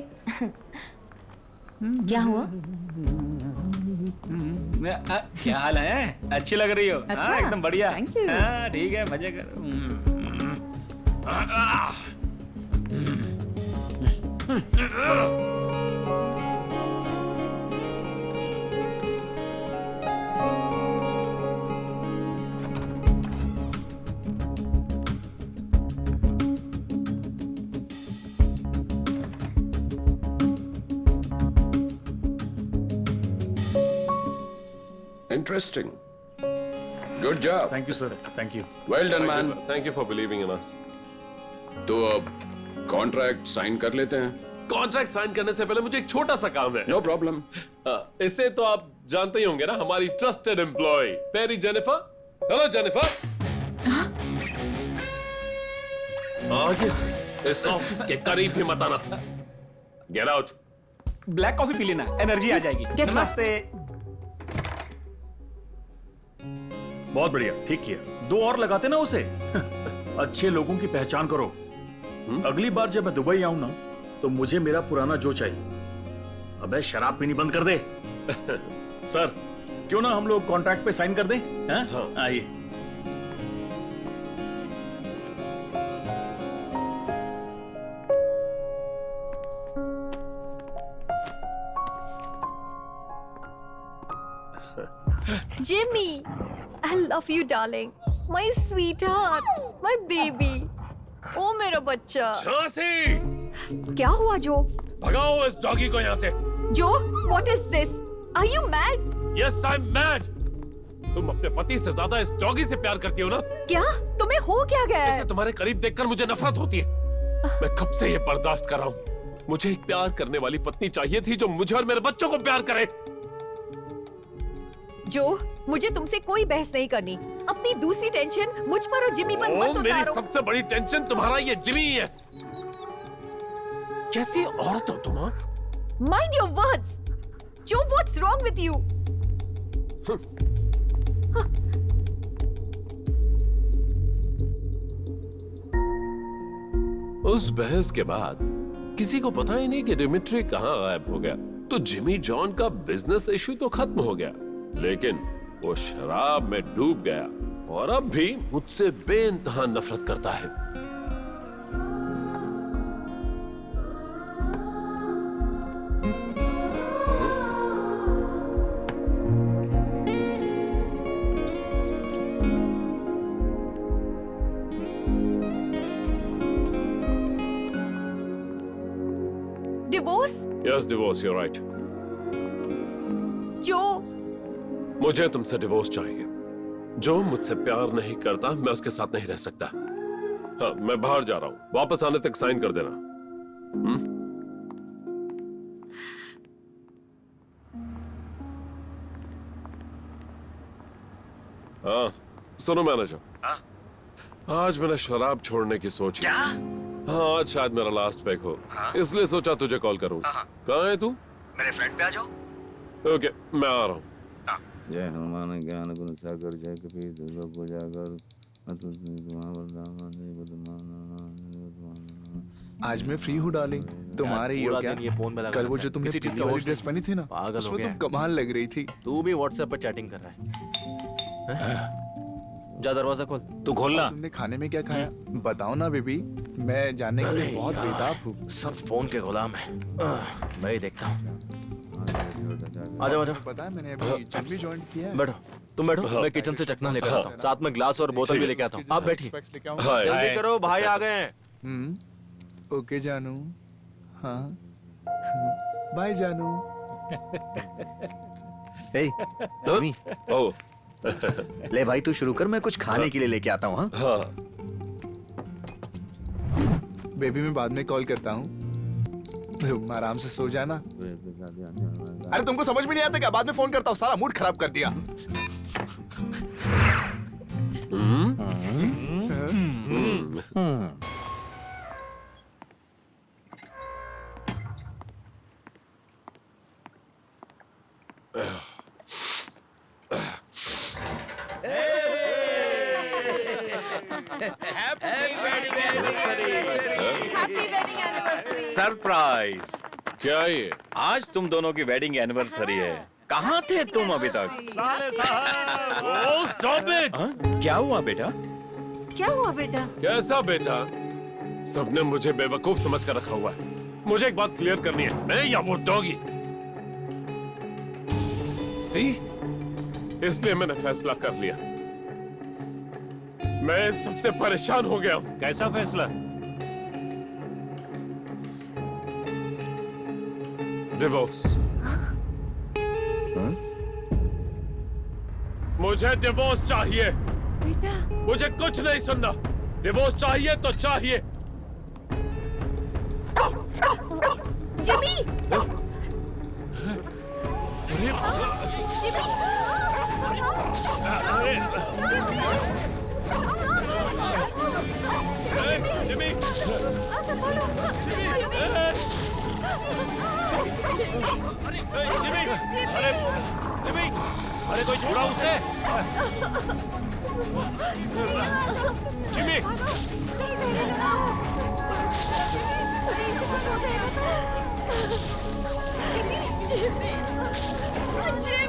क्या हुआ? क्या हाल है? अच्छी लग रही हो। अच्छा, हाँ, एकदम बढ़िया। thank you। हाँ, ठीक है, मजे कर। Interesting. Good job. Thank you sir, thank you. Well done, man. Thank you for believing in us. तो अब कॉन्ट्रैक्ट साइन कर लेते हैं। कॉन्ट्रैक्ट साइन करने से पहले मुझे एक छोटा सा काम है। No problem. इसे तो आप जानते ही होंगे ना, हमारी trusted employee Perry Jennifer. Hello Jennifer. आगे से इस ऑफिस के करीब भी मत आना। Get out. ब्लैक कॉफी पी लेना, एनर्जी आ जाएगी। Get नमस्ते। बहुत बढ़िया, ठीक किया। 2 और लगाते ना उसे। अच्छे लोगों की पहचान करो। अगली बार जब मैं दुबई आऊं ना तो मुझे मेरा पुराना जो चाहिए। अबे शराब पीनी बंद कर दे। सर, क्यों ना हम लोग कॉन्ट्रैक्ट पे साइन कर दें? हाँ? आइए। Jimmy, I love you, darling. My sweetheart, my baby. ओ मेरा बच्चा। झांसी, क्या हुआ जो? भगाओ इस डॉगी को यहाँ से। जो, what is this? Are you mad? Yes, I'm mad. तुम अपने पति से ज्यादा इस डॉगी से प्यार करती हो ना? क्या? तुम्हें हो क्या गया है? इसे तुम्हारे करीब देखकर मुझे नफरत होती है। मैं कब से ये बर्दाश्त कर रहा हूँ। मुझे एक प्यार करने वाली पत्नी चाहिए थी जो मुझे और मेरे बच्चों को प्यार करे। जो, मुझे तुमसे कोई बहस नहीं करनी। अपनी दूसरी टेंशन मुझ पर और जिमी पर मत मेरी उतारो। सबसे बड़ी टेंशन तुम्हारा ये जिमी है। कैसी औरत हो तुम? Mind your words. जो, what's wrong with you? उस बहस के बाद किसी को पता ही नहीं कि डिमिट्री कहाँ गायब हो गया। तो जिमी जॉन का बिजनेस इशू तो खत्म हो गया, लेकिन वो शराब में डूब गया और अब भी मुझसे बेइंतहा नफरत करता है। Yes divorce, you right. जो मुझे तुमसे डिवोर्स चाहिए। जो मुझसे प्यार नहीं करता मैं उसके साथ नहीं रह सकता। हाँ, मैं बाहर जा रहा हूँ, वापस आने तक साइन कर देना। हाँ सुनो मैनेजर, आज मैंने शराब छोड़ने की सोची। हाँ आज शायद मेरा लास्ट पैक हो, इसलिए सोचा तुझे कॉल करूँ। कहाँ है तू? मेरे फ्लैट पे आ जाओ। ओके मैं आ रहा हूँ। जय हनुमान ज्ञान गुण सागर जय कपीस दुर्गा पूजा कर। आज मैं फ्री हूँ डार्लिंग, तुम्हारे ही हो क्या? ये फोन में लगा कल वो जो तुमने किसी चीज पीली का वाली होश ड्रेस नहीं। पहनी थी ना, पागल हो उसमें गया तुम कमाल लग रही थी। तू भी व्हाट्सएप पर चैटिंग कर रहा है? जा दरवाजा खोल। तू खोलना। तुमने खाने में क्या खाया बताओ ना बेबी, मैं जानने के लिए बहुत बेताब हूँ। सब फोन के गुलाम है, मैं ही देखता हूँ। आ जाओ आ जाओ। पता है मैंने अभी जिम भी ज्वाइन किया है। बैठो, तुम बैठो, मैं किचन से चखना लेकर आता हूँ, साथ में ग्लास और बोतल भी लेके आता हूँ। आप बैठिए, जल्दी करो, भाई आ गए हैं। ओके जानू। हाँ बाय जानू। हे जिमी, ओ ले भाई तू शुरू कर, मैं कुछ खाने के लिए लेके आता हूँ। हाँ बेबी मैं बाद में कॉल करता हूँ, तुम आराम से सो जाना। अरे तुमको समझ में नहीं आता क्या? बाद में फोन करता हूँ, सारा मूड खराब कर दिया। सरप्राइज। क्या ये? आज तुम दोनों की वेडिंग एनिवर्सरी है। कहाँ थे तुम अभी तक? क्या हुआ बेटा? क्या हुआ बेटा? कैसा बेटा? सबने मुझे बेवकूफ समझ कर रखा हुआ है। मुझे एक बात क्लियर करनी है, मैं या वो डॉगी? सी, इसलिए मैंने फैसला कर लिया। मैं सबसे परेशान हो गया हूं। कैसा फैसला? डिवोर्स। मुझे डिवोर्स चाहिए। बेटा मुझे कुछ नहीं सुनना, डिवोर्स चाहिए तो चाहिए। जिमी! जिमी! अरे जिमी, अरे कोई छोड़ा उसे। Jimmy, Jimmy!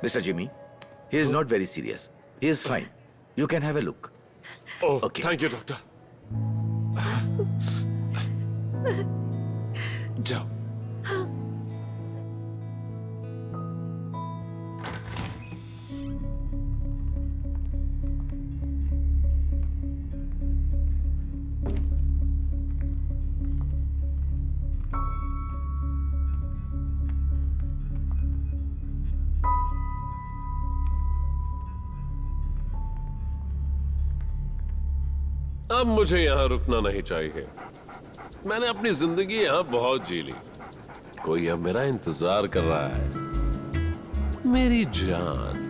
Mr. Jimmy, he is not very serious. He is fine. You can have a look. Oh, thank you doctor. जाओ। अब मुझे यहाँ रुकना नहीं चाहिए। मैंने अपनी जिंदगी यहाँ बहुत जी ली। कोई अब मेरा इंतजार कर रहा है। मेरी जान,